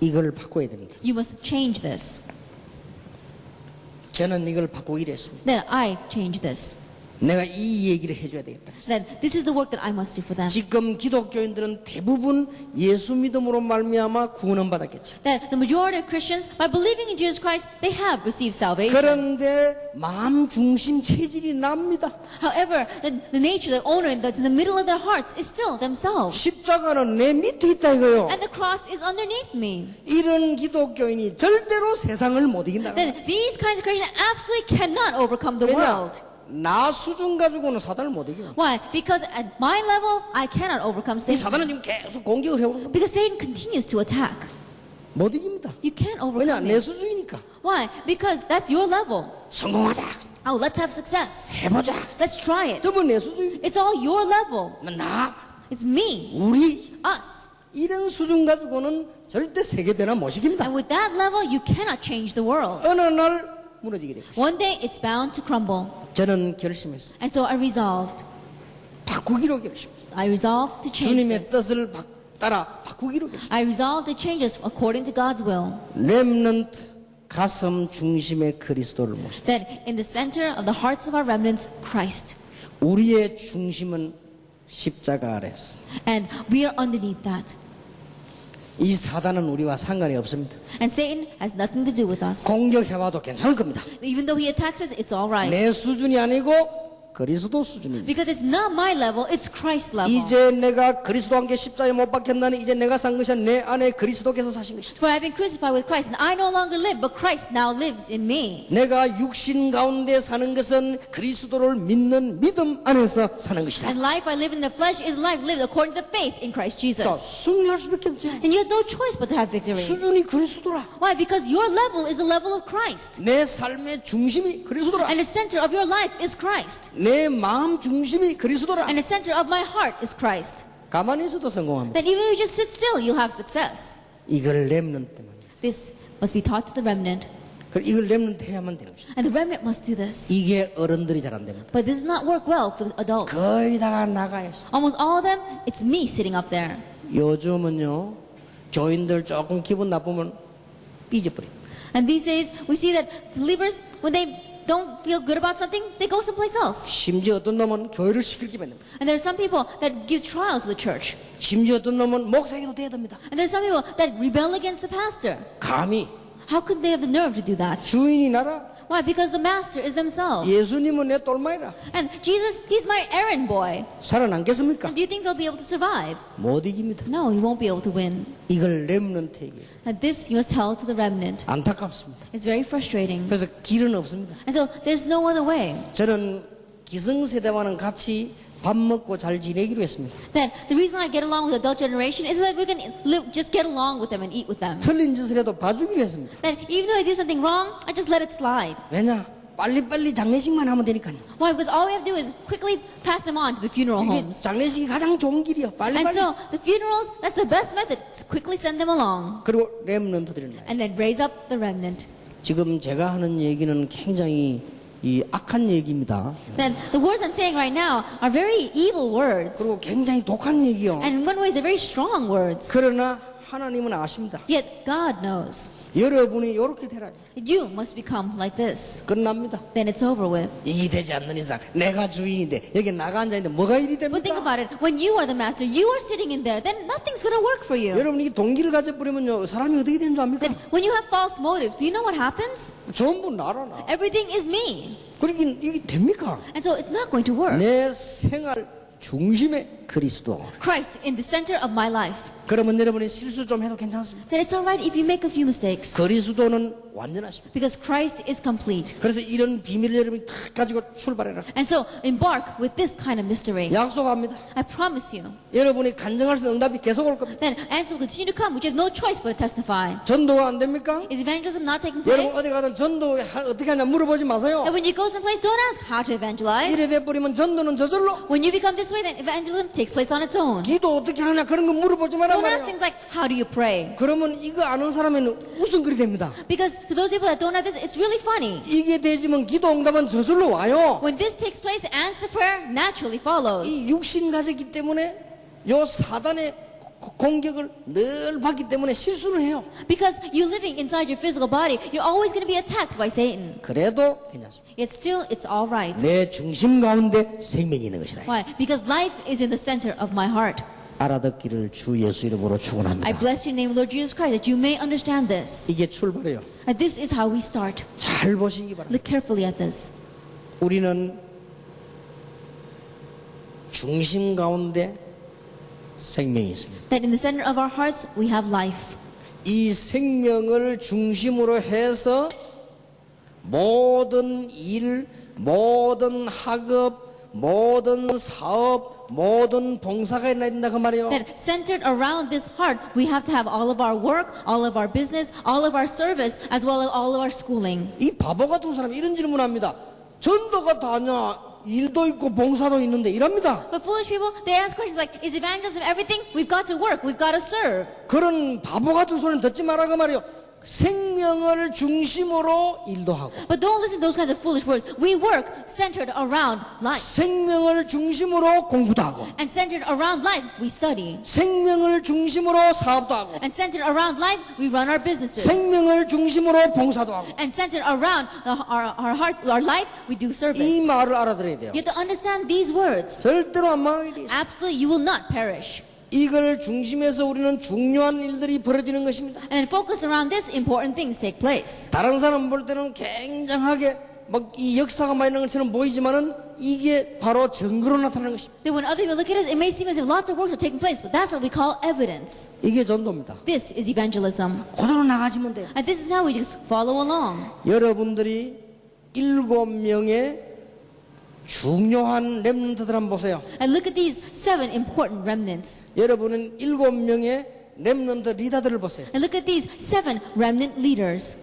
이걸 바꿔야 됩니다. You must change this. 저는 이걸 바꾸기로 했습니다. Then I change this. 내가 이 얘기를 해줘야 되겠다. Then this is the work that I must do for them. 지금 기독교인들은 대부분 예수 믿음으로 말미암아 구원은 받았겠지. That the majority of Christians, by believing in Jesus Christ, they have received salvation. 그런데 마음 중심 체질이 납니다. However, the nature, the owner that's in the middle of their hearts is still themselves. 십자가는 내 밑에 있다 이거요. And the cross is underneath me. 이런 기독교인이 절대로 세상을 못 이긴다. Then these kinds of Christians absolutely cannot overcome the 왜냐? world. 나 수준 가지고는 사단을 못 이겨. Why? Because at my level, I cannot overcome 이 Satan. 사단은 지금 계속 공격을 해오는 겁니다. Because Satan continues to attack. 못 이깁니다. You can't 왜냐? overcome 내 it. 수준이니까. Why? Because that's your level. 성공하자. Oh, let's have success. 해보자. Let's try it. 저번 내 수준. It's all your level. 나, It's me, 우리 us. 이런 수준 가지고는 절대 세계 변화 못 시킵니다. And with that level, you cannot change the world. 어느 날 무너지게 됩니다. One day, it's bound to crumble. 저는 결심했습니다. And so I resolved. 바꾸기로 결심했습니다. I resolved to change 주님의 this. 뜻을 따라 바꾸기로 결심했습니다. I resolved to change this according to God's will. 렘넌트 가슴 중심의 그리스도를 모십니다. That in the center of the hearts of our remnants, Christ. 우리의 중심은 십자가 아래서. And we are underneath that. 이 사단은 우리와 상관이 없습니다. And Satan has nothing to do with us. 공격해와도 괜찮을 겁니다. Even though he attacks us, it's all right. 내 수준이 아니고 그리스도 수준입니다. Because it's not my level, it's Christ's level. 이제 내가 그리스도와 함께 십자가에 못 박혔나니 이제 내가 산 것이 내 안에 그리스도께서 사신 것이다. For I have been crucified with Christ, and I no longer live, but Christ now lives in me. 내가 육신 가운데 사는 것은 그리스도를 믿는 믿음 안에서 사는 것이다. And life I live in the flesh is life lived according to the faith in Christ 자, Jesus. 승리할 수밖에 없죠. And you have no choice but to have victory. 수준이 그리스도라. Why? Because your level is the level of Christ. 내 삶의 중심이 그리스도라. And the center of your life is Christ. 내 마음 중심이 그리스도라. And the center of my heart is Christ. 가만히 있어도 성공합니다. Then even if you just sit still, you'll have success. 이걸 렘넌트 때문에. This must be taught to the remnant, 그리고 이걸 렘넌트 해야만 되는 것이다. and the remnant must do this. 이게 어른들이 잘 안 됩니다. But this does not work well for the adults. 거의 다가 나가 있어. Almost all of them, it's me sitting up there. 요즘은요, 교인들 조금 기분 나쁘면 삐져버려. And these days, we see that believers, when they don't feel good about something, they go someplace else. 심지어 어떤 놈은 교회를 시킬게 만듭니다. And there are some people that give trials to the church. 심지어 어떤 놈은 목사에게도 대듭니다. And there are some people that rebel against the pastor. 감히 How could they have the nerve to do that? 주인이 나라. Why? Because the master is themselves. 예수님은 내 똘마이라. And Jesus, he's my errand boy. 살아남겠습니까? And do you think they'll be able to survive? 못 이깁니다. No, he won't be able to win. 이걸 렘넌트에게 And this you must tell to the remnant. 안타깝습니다. It's very frustrating. 그래서 길은 없습니다. And so there's no other way. 저는 기성세대와는 같이 밥 먹고 잘 지내기로 했습니다. That the reason I get along with the adult generation is so that we can live, just get along with them and eat with them. 틀린 짓을 해도 봐주기로 했습니다. That even though I do something wrong, I just let it slide. 왜냐? 빨리빨리 장례식만 하면 되니까요. Why? Because all we have to do is quickly pass them on to the funeral 이게 homes. 장례식이 가장 좋은 길이요. And 빨리빨리. so the funerals, that's the best method. Just quickly send them along. 그리고 렘넌트들은 And then raise up the remnant. 지금 제가 하는 얘기는 굉장히 이 악한 얘기입니다. Then the words I'm saying right now are very evil words. 그리고 굉장히 독한 얘기요. And in one way, they're very strong words. 그러나 하나님은 아십니다. Yet God knows. 여러분이 이렇게 되라. You must become like this. 끝납니다. Then it's over with. 이 되지 않는 이상 내가 주인인데 여기 나가 앉아 있는데 뭐가 일이 But think 됩니까? about it. When you are the master, you are sitting in there, then nothing's going to work for you. 여러분 이 동기를 가져버리면요 사람이 어떻게 되는 줄 압니까? Then when you have false motives, do you know what happens? 전부 나라. Everything is me. 그러니까 이게 됩니까? And so it's not going to work. 내 생활 중심에 그리스도. Christ in the center of my life. 그러면 여러분이 실수 좀 해도 괜찮습니다. Then it's all right if you make a few mistakes. 그리스도는 완전하십니다. Because Christ is complete. 그래서 이런 비밀을 여러분이 다 가지고 출발해라. And so embark with this kind of mystery. 약속합니다. I promise you. 여러분이 간증할 수 있는 응답이 계속 올 겁니다. Then answers will continue to come. We have no choice but to testify. 전도가 안 됩니까? Is evangelism not taking 여러분 place? 어디 가든 전도 어떻게 하냐 물어보지 마세요. And when you go someplace, don't ask how to evangelize. 이래 돼버리면 전도는 저절로. When you become this way, then evangelism takes place on its own. 기도 어떻게 하냐 그런 거 물어보지 마라 Don't ask 말이에요. things like, how do you pray? 그러면 이거 아는 사람에는 웃음거리 됩니다. Because to those people that don't have this, it's really funny. 이게 되지만 기도 응답은 저절로 와요. When this takes place, answer prayer naturally follows. 이 육신 가졌기 때문에 요 사단의 공격을 늘 받기 때문에 실수를 해요. Because you're living inside your physical body, you're always going to be attacked by Satan. 그래도 괜찮습니다. Yet still, it's all right. 내 중심 가운데 생명이 있는 것이다. Why? Because life is in the center of my heart. 알아듣기를 주 예수 이름으로 I 축원합니다. bless your name, Lord Jesus Christ, that you may understand this. 이게 출발이에요. And this is how we start. 잘 보시기 바랍니다. Look carefully at this. 우리는 중심 가운데 생명이 있습니다. That in the center of our hearts, we have life. 이 생명을 중심으로 해서 모든 일, 모든 학업, 모든 사업, 모든 봉사가 일어나야 된다 그 말이에요. That centered around this heart, we have to have all of our work, all of our business, all of our service, as well as all of our schooling. 이 바보 같은 사람이 이런 질문합니다. 전도가 다냐? 일도 있고 봉사도 있는데 이랍니다. But foolish people, they ask questions like, is evangelism everything? We've got to work, we've got to serve. 그런 바보 같은 소리는 듣지 마라 그 말이에요. 생명을 중심으로 일도 하고 But don't listen to those kinds of foolish words. We work centered around life. 생명을 중심으로 공부도 하고 And centered around life, we study. 생명을 중심으로 사업도 하고 And centered around life, we run our businesses. 생명을 중심으로 봉사도 하고 And centered around our heart, our life, we do 이 service. 말을 알아들어야 돼요. You have to understand these words. 절대로 안 망하게 돼 있어요. Absolutely, you will not perish. 이걸 중심에서 우리는 중요한 일들이 벌어지는 것입니다. And focus around this, important things take place. 다른 사람 볼 때는 굉장하게 막 이 역사가 많이 있는 것처럼 보이지만은 이게 바로 증거로 나타나는 것입니다. Then when other people look at us, it may seem as if lots of works are taking place, but that's what we call evidence. 이게 전도입니다. This is evangelism. 그대로 나가지면 돼요. And this is how we just follow along. 여러분들이 7명의 중요한 렘넌트들 한번 보세요. And look at these 7 important remnants. 여러분은 7명의 렘넌트 리더들을 보세요. And look at these 7 remnant leaders.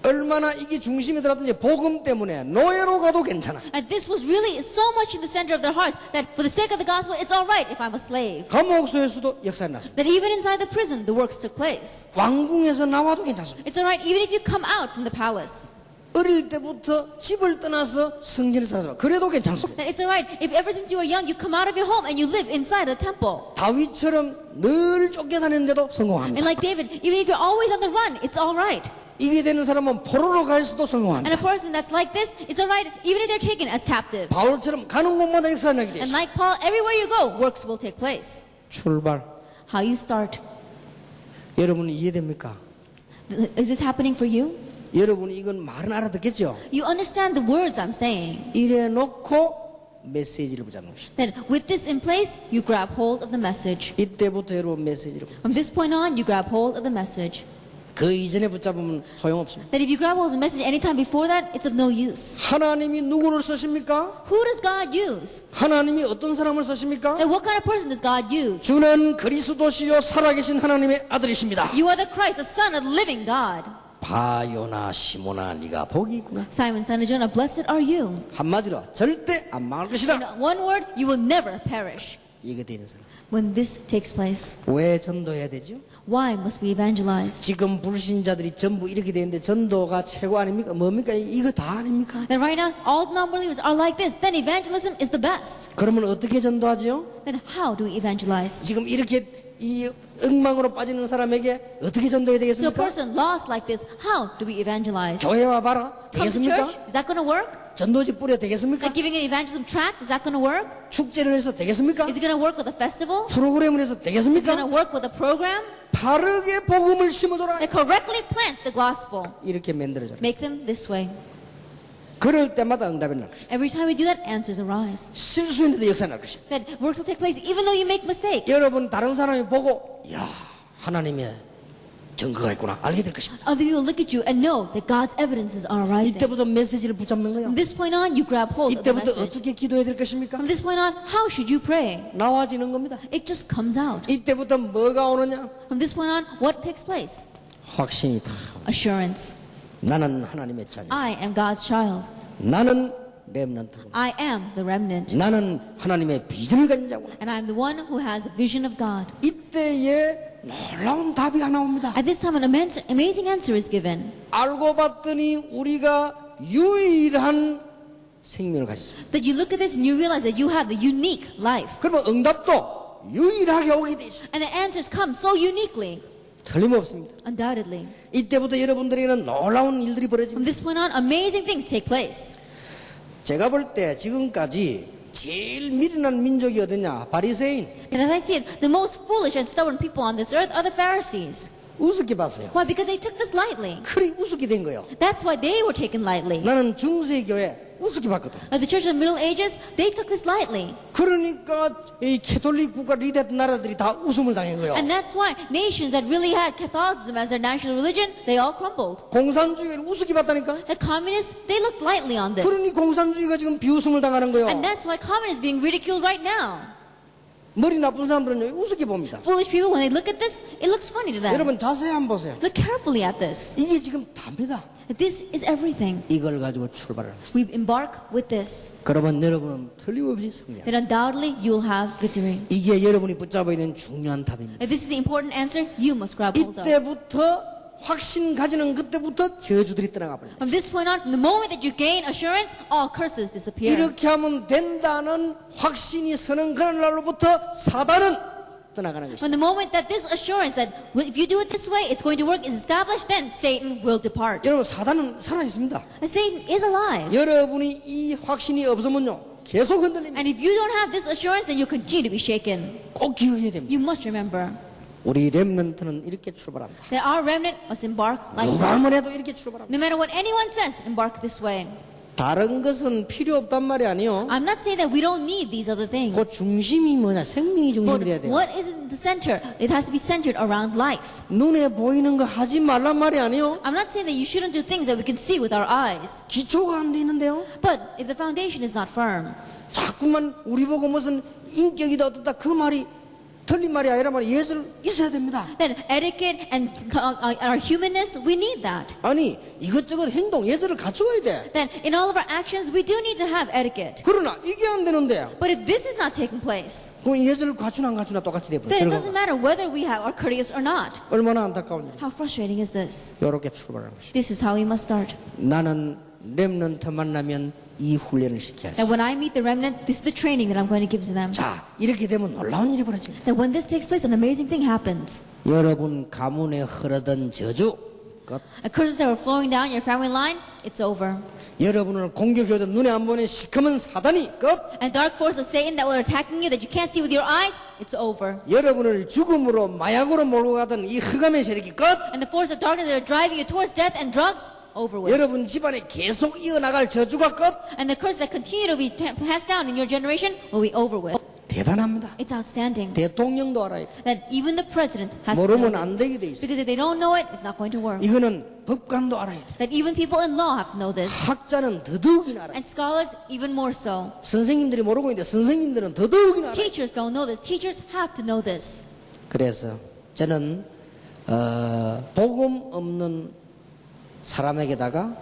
얼마나 이게 중심에 들었든지 복음 때문에 노예로 가도 괜찮아. And this was really so much in the center of their hearts that for the sake of the gospel, it's all right if I'm a slave. 감옥소에서도 역사가 났습니다. That even inside the prison, the works took place. 왕궁에서 나와도 괜찮습니다. It's all right even if you come out from the palace. 어릴 때부터 집을 떠나서 성전에 살아서 그래도 괜찮습니다. That it's all right if ever since you were young, you come out of your home and you live inside the temple. 다윗처럼 늘 쫓겨다녔는데도 성공합니다. And like David, even if you're always on the run, it's all right. 이게 되는 사람은 포로로 갈 수도 성공합니다. And a person that's like this, it's all right even if they're taken as captives. 바울처럼 가는 곳마다 역사가 나게 되죠. And like Paul, everywhere you go, works will take place. 출발. How you start. 여러분 이해됩니까? Is this happening for you? 여러분 이건 말은 알아듣겠죠? You understand the words I'm saying. 이래 놓고 메시지를 붙잡는 것이다. Then with this in place, you grab hold of the message. 이때부터 여러분 메시지를 붙잡는 From this point on, you grab hold of the message. 그 이전에 붙잡으면 소용없습니다. That if you grab hold of the message anytime before that, it's of no use. 하나님이 누구를 쓰십니까? Who does God use? 하나님이 어떤 사람을 쓰십니까? And what kind of person does God use? 주는 그리스도시요 살아계신 하나님의 아들이십니다. You are the Christ, the Son of the living God. 바요나 시모나 네가 복이 있구나. Simon, son of Jonah, blessed are you. 한마디로 절대 안 망할 In 것이다. one word, you will never perish. 이게 되는 사람. When this takes place, 왜 전도해야 되죠? why must we evangelize? 지금 불신자들이 전부 이렇게 되는데 전도가 최고 아닙니까? 뭡니까? 이거 다 아닙니까? Then right now, all non-believers are like this. Then evangelism is the best. 그러면 어떻게 전도하죠? Then how do we evangelize? 지금 이렇게 이 엉망으로 빠지는 사람에게 어떻게 전도해야 To a 되겠습니까? person lost like this, how do we evangelize? 교회 와봐라. Come to 되겠습니까? church? Is that going to work? 전도지 뿌려 되겠습니까? Like giving an evangelism tract? Is that going to work? 축제를 해서 되겠습니까? Is it going to work with a festival? 프로그램을 해서 Is it 되겠습니까? going to work with a program? 바르게 복음을 심어줘라. That correctly plant the gospel. 이렇게 만들어줘라. Make them this way. 그럴 때마다 응답이 날 것이다. Every time we do that, answers arise. 실수했는데도 역사 날 것이다. That works will take place even though you make mistakes. 여러분 다른 사람이 보고 야 하나님의 증거가 있구나 알게 될 것입니다. Other people look at you and know that God's evidences are arising. 이때부터 메시지를 붙잡는 거예요. From this point on, you grab hold of the 이때부터 message. 어떻게 기도해야 될 것입니까? From this point on, how should you pray? 나와지는 겁니다. It just comes out. 이때부터 뭐가 오느냐? From this point on, what takes place? 확신이 다. Assurance. 나는 하나님의 자녀. I am God's child. 나는 렘넌트고. I am the remnant. 나는 하나님의 비전을 가진 자고. And I'm the one who has the vision of God. 이때에 놀라운 답이 하나 옵니다. At this time, an amazing answer is given. 알고 봤더니 우리가 유일한 생명을 가졌습니다. That you look at this and you realize that you have the unique life. 그러면 응답도 유일하게 오게 돼 있습니다. And the answers come so uniquely. 틀림없습니다. Undoubtedly. 이때부터 여러분들에게는 놀라운 일들이 벌어집니다. From this point on, amazing things take place. 제가 볼 때 지금까지 제일 미련한 민족이 어디냐? 바리새인. And as I see it, the most foolish and stubborn people on this earth are the Pharisees. 우습게 봤어요. Why? Because they took this lightly. 그리 우습게 된 거예요. That's why they were taken lightly. 나는 중세교회 우습게 봤거든. Like the church of the Middle Ages, they took this lightly. 그러니까 이 캐톨릭 국가 리더했던 나라들이 다 웃음을 당한 거예요. And that's why nations that really had Catholicism as their national religion, they all crumbled. 공산주의를 우습게 봤다니까. The communists, they looked lightly on this. 그러니 공산주의가 지금 비웃음을 당하는 거예요. And that's why communism is being ridiculed right now. 머리 나쁜 사람들은 우습게 봅니다. Foolish people, when they look at this, it looks funny to them. 여러분 자세히 한번 보세요. Look carefully at this. 이게 지금 답니다. This is everything. 이걸 가지고 출발을 합니다. We embark with this. 그러면 여러분은 틀림없이 승리합니다. Then undoubtedly you will have victory. 이게 여러분이 붙잡아야 되는 중요한 답입니다. If this is the important answer, you must grab hold of. 이때부터 확신 가지는 그때부터 저주들이 떠나가 버립니다. From this point on, from the moment that you gain assurance, all curses disappear. 이렇게 하면 된다는 확신이 서는 그런 날로부터 사단은 떠나가는 것입니다. From the moment that this assurance that if you do it this way, it's going to work is established, then Satan will depart. 여러분 사단은 살아 있습니다. And Satan is alive. 여러분이 이 확신이 없으면요 계속 흔들립니다. And if you don't have this assurance, then you'll continue to be shaken. 꼭 기억해야 됩니다. You must remember 우리 렘넌트는 이렇게 출발합니다. that our remnant must embark like 누가 this. 말 해도 이렇게 출발합니다. No matter what anyone says, embark this way. 다른 것은 필요 없단 말이 아니요. I'm not saying that we don't need these other things. 그 중심이 뭐냐? 생명이 중심이 But 돼야 돼요. what is in the center? It has to be centered around life. 눈에 보이는 거 하지 말란 말이 아니요. I'm not saying that you shouldn't do things that we can see with our eyes. 기초가 안 돼 있는데요. But if the foundation is not firm, 자꾸만 우리 보고 무슨 인격이다 어떻다 그 말이 틀린 말이 아니라 말이 예절 있어야 됩니다. Then etiquette and our humanness, we need that. 아니 이것저것 행동 예절을 갖추어야 돼. Then in all of our actions, we do need to have etiquette. 그러나 이게 안 되는데 But if this is not taking place, 그럼 예절을 갖추나 안 갖추나 똑같이 돼버려. then it doesn't matter whether we are courteous or not. 얼마나 안타까운 일이야. How frustrating is this? 이렇게 출발하는 것이. This is how we must start. 나는 렘넌트 만나면 이 훈련을 시켜야지. That when I meet the remnant, this is the training that I'm going to give to them. 자, 이렇게 되면 놀라운 일이 벌어집니다. That when this takes place, an amazing thing happens. 여러분 가문에 흐르던 저주 끝. Curses that were flowing down your family line, it's over. 여러분을 공격해오던 눈에 안 보이는 시커먼 사단이 끝. And dark force of Satan that were attacking you that you can't see with your eyes, it's over. 여러분을 죽음으로 마약으로 몰고 가던 이 흑암의 세력이 끝. And the force of darkness that are driving you towards death and drugs, over with. 여러분 집안에 계속 이어나갈 저주가 끝. And the curse that continue to be passed down in your generation will be over with. 대단합니다. It's outstanding. 대통령도 알아야 돼. That even the president has to know 모르면 안 this. 되게 돼 있어. Because if they don't know it, it's not going to work. 이거는 법관도 알아야 돼. That even people in law have to know this. 학자는 더더욱이나 알아야 돼. And scholars even more so. 선생님들이 모르고 있는데 선생님들은 더더욱이나 알아야 돼. Teachers don't know this. Teachers have to know this. 그래서 저는 복음 없는 사람에게다가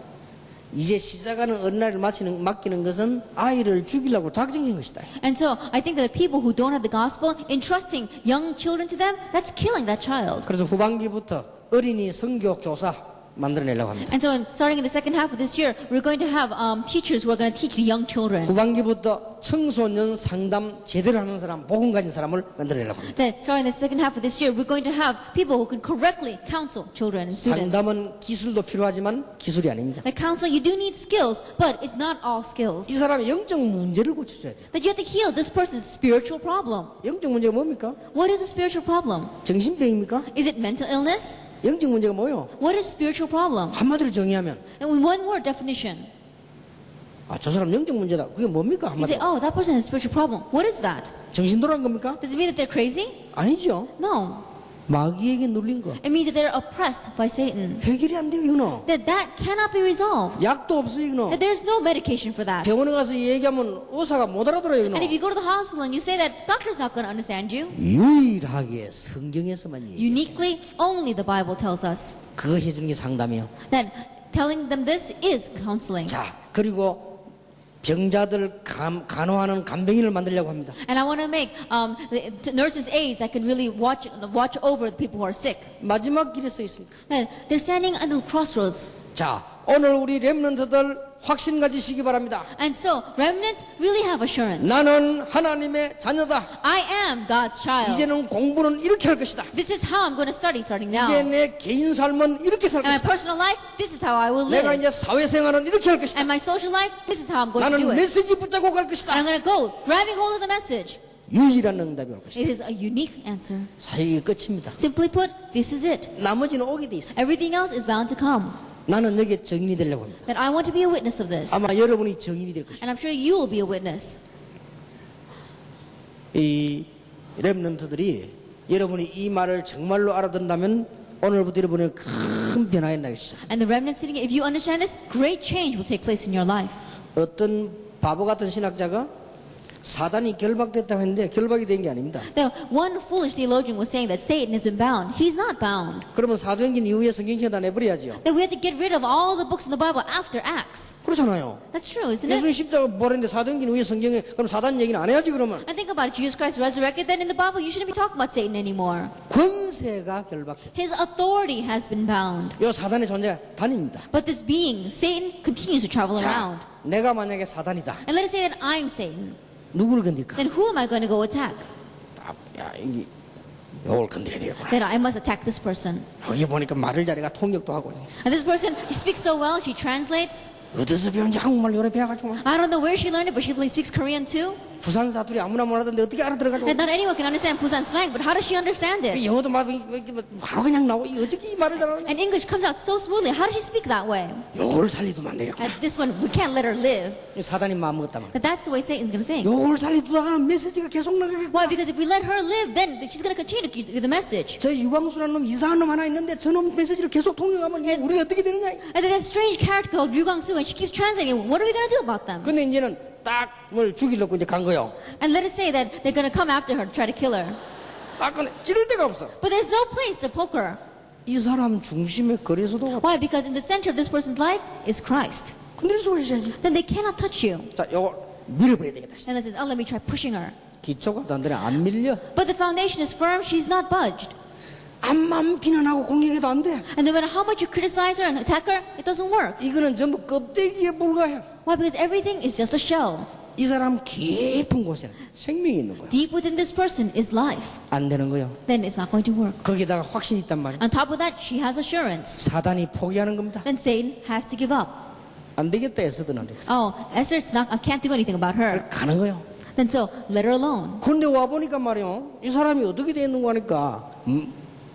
이제 시작하는 어린아이를 맡기는 것은 아이를 죽이려고 작정한 것이다. And so I think that the people who don't have the gospel, entrusting young children to them, that's killing that child. 그래서 후반기부터 어린이 성교육 조사 만들어내려고 합니다. And so starting in the second half of this year, we're going to have teachers who are going to teach the young children. 후반기부터 청소년 상담 제대로 하는 사람, 복음 가진 사람을 만들어내려고 합니다. Then starting the second half of this year, we're going to have people who can correctly counsel children and students. 상담은 기술도 필요하지만 기술이 아닙니다. The counseling, you do need skills, but it's not all skills. 이 사람의 영적 문제를 고쳐줘야 돼요. That you have to heal this person's spiritual problem. 영적 문제가 뭡니까? What is a spiritual problem? 정신병입니까? Is it mental illness? 영적 문제가 뭐예요? What is spiritual problem? 한마디로 정의하면 And in one word definition, 저 사람 영적 문제다. 그게 뭡니까? you say, 한마디로. oh, that person has a spiritual problem. What is that? 정신 돌아간 겁니까? Does it mean that they're crazy? 아니죠. No. 마귀에게 눌린 거. It means that they're oppressed by Satan. 해결이 안 돼요, 이거는. That cannot be resolved. 약도 없어요, 이거는. That there's no medication for that. 병원에 가서 얘기하면 의사가 못 알아들어요, And if 이거는. you go to the hospital and you say that, doctor's not going to understand you. 유일하게 성경에서만 얘기해요. Uniquely, only the Bible tells us 그거 해주는 게 상담이에요. that telling them this is counseling. 자, 그리고 병자들 간호하는 간병인을 만들려고 합니다. And I want to make the nurses aides that can really watch over the people who are sick. 마지막 길에 서 있습니다. That they're standing at the crossroads. 자, 오늘 우리 렘넌트들 확신 가지시기 바랍니다. And so, remnant really have assurance. 나는 하나님의 자녀다. I am God's child. 이제는 공부는 이렇게 할 것이다. This is how I'm going to study starting now. 이제 내 개인 삶은 이렇게 살 And my 것이다. personal life, this is how I will 내가 live. 이제 사회생활은 이렇게 할 것이다. And my social life, this is how I'm going to do 나는 it. 메시지 붙잡고 갈 And 것이다. I'm going to go, grabbing hold of the message. 유일한 응답이 올 것이다. It is a unique answer. 사실 이게 끝입니다. Simply put, this is it. 나머지는 오게 돼 있어. Everything else is bound to come. 나는 여기에 증인이 되려고 합니다. That I want to be a witness of this. 아마 여러분이 증인이 될 것이다. And I'm sure you will be a witness. 이 렘넌트들이 여러분이 이 말을 정말로 알아듣는다면 오늘부터 여러분의 큰 변화가 일어나기 시작. And the remnant sitting, if you understand this, great change will take place in your life. 어떤 바보 같은 신학자가 사단이 결박됐다고 했는데 결박이 된 게 아닙니다. Now, one foolish theologian was saying that Satan has been bound. He's not bound. 그러면 사도행전 이후에 성경책 다 내버려야죠. That we have to get rid of all the books in the Bible after Acts. 그렇잖아요. That's true, isn't it? 예수님 십자가 버렸는데 사도행전 이후에 성경에 그럼 사단 얘기는 안 해야지 그러면. And think about it. Jesus Christ resurrected. Then in the Bible, you shouldn't be talking about Satan anymore. 권세가 결박됐다. His authority has been bound. 이 사단의 존재가 단입니다. But this being, Satan, continues to travel around. 자, 내가 만약에 사단이다. And let us say that I'm Satan. 누구를 건들까? Then who am I going to go attack? 야, 이게 이걸 건드려야 되겠구나. Then I must attack this person. 여기 보니까 말을 잘해가 통역도 하고. And this person, he speaks so well, she translates. 어디서 배운지 한국말 요래 배워가지고. I don't know where she learned it, but she really speaks Korean too. 부산 사투리 아무나 못하던데 어떻게 알아들어가지고. And not anyone can understand Busan slang, but how does she understand it? 영어도 막 바로 그냥 나오고 어떻게 이 말을 잘하냐. And English comes out so smoothly. How does she speak that way? 요걸 살리두면 안 되겠구나. And this one, we can't let her live. 사단이 마음 먹었다 말. But that's the way Satan's going to think. 요걸 살리두다가는 메시지가 계속 나가겠구나. Why? Because if we let her live, then she's going to continue to give the message. 저 유광수라는 놈 이상한 놈 하나 있는데 저놈 메시지를 계속 통역하면 우리가 어떻게 되느냐. And then that strange character called Ryu Gang-soo, and she keeps translating. What are we going to do about them? 근데 이제는 딱 뭘 죽이려고 이제 간 거요. And let us say that they're going to come after her to try to kill her. 아까는 찌를 데가 없어. But there's no place to poke her. 이 사람 중심에 그리스도가 Why? Because in the center of this person's life is Christ. 건드릴 수가 있어야지. Then they cannot touch you. 자, 요거 밀어버려야 되겠다. And they says, oh, let me try pushing her. 기초가 단단해 안 밀려. But the foundation is firm, she's not budged. 암만 비난하고 공격해도 안 돼. And no matter how much you criticize her and attack her, it doesn't work. 이거는 전부 껍데기에 불과해. Why? Because everything is just a shell. 이 사람 깊은 곳에는 생명이 있는 거야. Deep within this person is life. 안 되는 거요. Then it's not going to work. 거기다가 확신이 있단 말이야. On top of that, she has assurance. 사단이 포기하는 겁니다. Then Satan has to give up. 안 되겠다 에스더는 Oh, Esther's not, I can't do anything about her. 가는 거요. Then so, let her alone. 그런데 와 보니까 말이요, 이 사람이 어떻게 돼 있는 거 하니까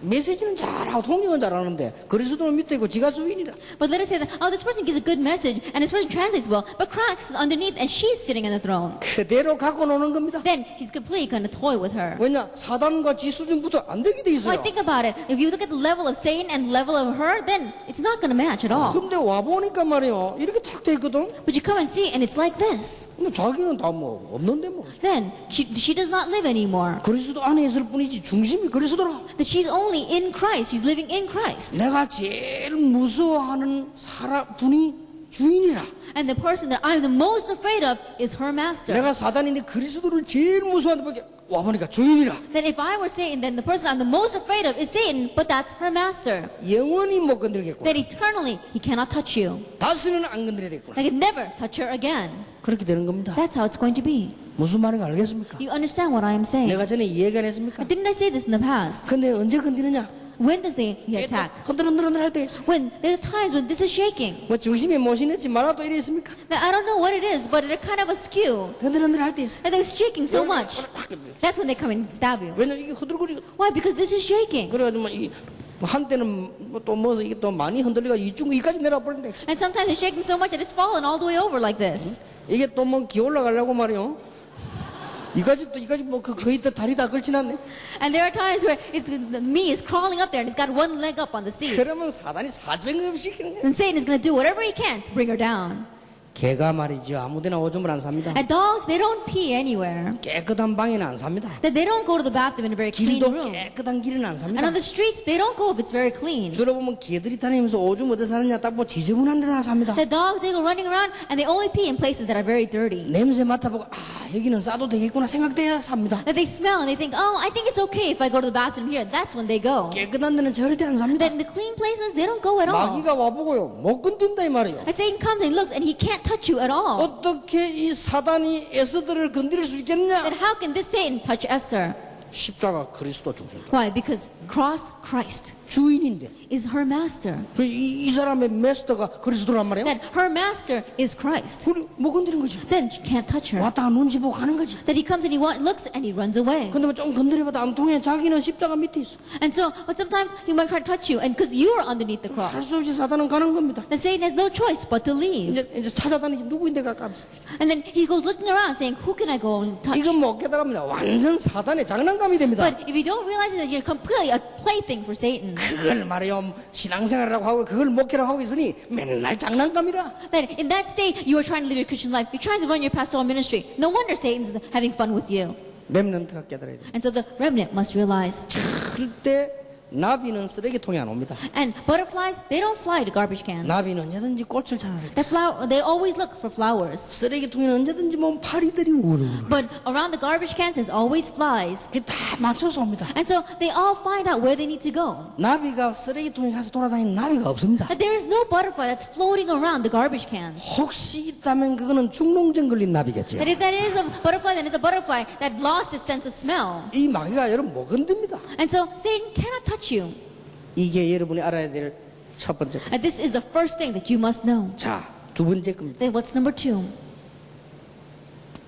메시지는 잘하고 통역은 잘하는데 그리스도는 밑에 있고 지가 주인이라. But let us say that, oh, this person gives a good message, and this person translates well, but Christ is underneath, and she's sitting on the throne. 그대로 갖고 노는 겁니다. Then he's completely going to toy with her. 왜냐 사단과 지 수준부터 안 되게 돼 Why, 있어요. think about it. If you look at the level of Satan and the level of her, then it's not going to match at all. 근데 와 보니까 말이요, 이렇게 탁 돼 있거든. But you come and see, and it's like this. 근데 자기는 다 뭐 없는데 뭐. Then she does not live anymore. 그리스도 안에 있을 뿐이지 중심이 그리스도라. That she's only in Christ. She's living in Christ. 내가 제일 무서워하는 분이 주인이라. And the person that I'm the most afraid of is her master. 내가 사단인데 그리스도를 제일 무서워하는 분이 와 보니까 주인이라. Then if I were Satan, then the person I'm the most afraid of is Satan, but that's her master. 영원히 못 건들겠구나. Then eternally, he cannot touch you. 다시는 안 건드려야 되겠구나. I can never touch her again. 그렇게 되는 겁니다. That's how it's going to be. 무슨 말인가 알겠습니까? You understand what I am saying? 내가 전에 얘기 안 했습니까? Didn't I say this in the past? 근데 언제 건드리냐? When does he attack? 흔들흔들 할 때 있어. When there's times when this is shaking. 뭐 중심에 모신했지 말아도 이래 있습니까? That I don't know what it is, but it's kind of askew. 흔들흔들 할 때 있어. And they're shaking so much. That's when they come and stab you. 왜냐면 이게 흔들거리고. Why? Because this is shaking. 그래가지고 이 한때는 또 뭐서 이게 또 많이 흔들리가 이까지 내려버린다. And sometimes it's shaking so much that it's fallen all the way over like this. 이게 또 뭐 기어 올라가려고 말이요. 이까지 뭐 거의 다 다리 다 걸치놨네. And there are times where the me is crawling up there and it's got one leg up on the seat. 그러면 사단이 사정없이 시키는 거야. And Satan is going to do whatever he can to bring her down. 개가 말이죠. 아무데나 오줌을 안 삽니다. And dogs, they don't pee anywhere. 깨끗한 방에는 안 삽니다. That they don't go to the bathroom in a very clean 길도 room. 깨끗한 길은 안 And 삽니다. on the streets, they don't go if it's very clean. 주로 보면 개들이 다니면서 오줌 어디 사느냐 딱 뭐 지저분한 데다 삽니다. The dogs, they go running around and they only pee in places that are very dirty. 냄새 맡아보고 여기는 싸도 되겠구나 생각돼야 삽니다. That they smell and they think, oh, I think it's okay if I go to the bathroom here. That's when they go. 깨끗한 데는 절대 안 삽니다. Then the clean places, they don't go at all. 마귀가 와보고요 못 건든다 이 말이에요. And Satan comes and looks and he can't touch you at all. 어떻게 이 사단이 에스더를 건드릴 수 있겠냐? Then how can this Satan touch Esther? 십자가 그리스도 중심이다. Why? Because cross Christ 주인인데 is her master. 이 사람의 마스터가 그리스도란 말이에요. That her master is Christ. 그걸 못 건드리는 거죠. Then she can't touch her. 왔다가 눈치 보고 가는 거지. That he comes and he looks and he runs away. 근데 뭐 좀 건드려봐도 안 통해. 자기는 십자가 밑에 있어. And so, but sometimes he might try to touch you, and because you are underneath the 할 cross, 수 없이 사단은 가는 겁니다. then Satan has no choice but to leave. 이제 찾아다니지 누구인데 가까워서. And then he goes looking around saying, who can I go and touch? 이건 못 깨달으면 완전 사단의 장난감이 됩니다. But if you don't realize that you're completely a plaything for Satan, 그걸 말이요 신앙생활이라고 하고 그걸 목회라고 하고 있으니 맨날 장난감이라. then in that state you are trying to live your Christian life. You're trying to run your pastoral ministry. No wonder Satan's having fun with you. 렘넌트가 깨달아야 돼. And so the remnant must realize. 절대 나비는 쓰레기통에 안 옵니다. And butterflies, they don't fly to garbage cans. 나비는 언제든지 꽃을 찾아야 돼. They always look for flowers. 쓰레기통에는 언제든지 뭐 파리들이 우르르. But around the garbage cans, there's always flies. 그게 다 맞춰서 옵니다. And so they all find out where they need to go. 나비가 쓰레기통에 가서 돌아다니는 나비가 없습니다. But there is no butterfly that's floating around the garbage cans. 혹시 있다면 그거는 중농증 걸린 나비겠죠. But if that is a butterfly, then it's a butterfly that lost its sense of smell. 이 마귀가 여러분 못 건듭니다. And so Satan cannot touch you. 이게 여러분이 알아야 될 첫 번째. And this is the first thing that you must know. 자, 두 번째 겁니다. Then what's number 2?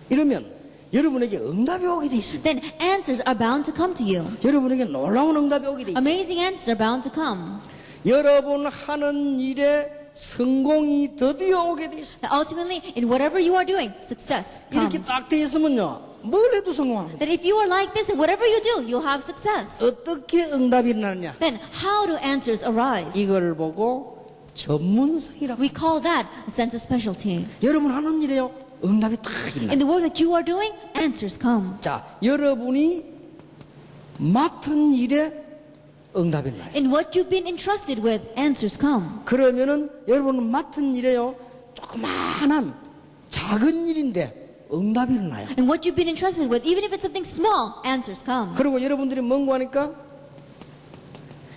이러면 여러분에게 응답이 오게 돼 있습니다. Then answers are bound to come to you. 여러분에게 놀라운 응답이 오게 돼 있습니다. Amazing answers are bound to come. 여러분 하는 일에 성공이 드디어 오게 돼 있습니다. That ultimately, in whatever you are doing, success 이렇게 comes. 딱 돼 있으면요. 뭘 해도 성공합니다. That if you are like this, then whatever you do, you'll have success. 어떻게 응답이 일어나느냐? Then how do answers arise? 이걸 보고 전문성이라고. We call that a sense of specialty. 여러분 하는 일에요. 응답이 딱 일어나. In the work that you are doing, answers come. 자, 여러분이 맡은 일에 응답이 나요. In what you've been entrusted with, answers come. 그러면은 여러분은 맡은 일에요, 조그마한 작은 일인데 응답이 일어나요. And what you've been entrusted with, even if it's something small, answers come. 그리고 여러분들이 뭔고 하니까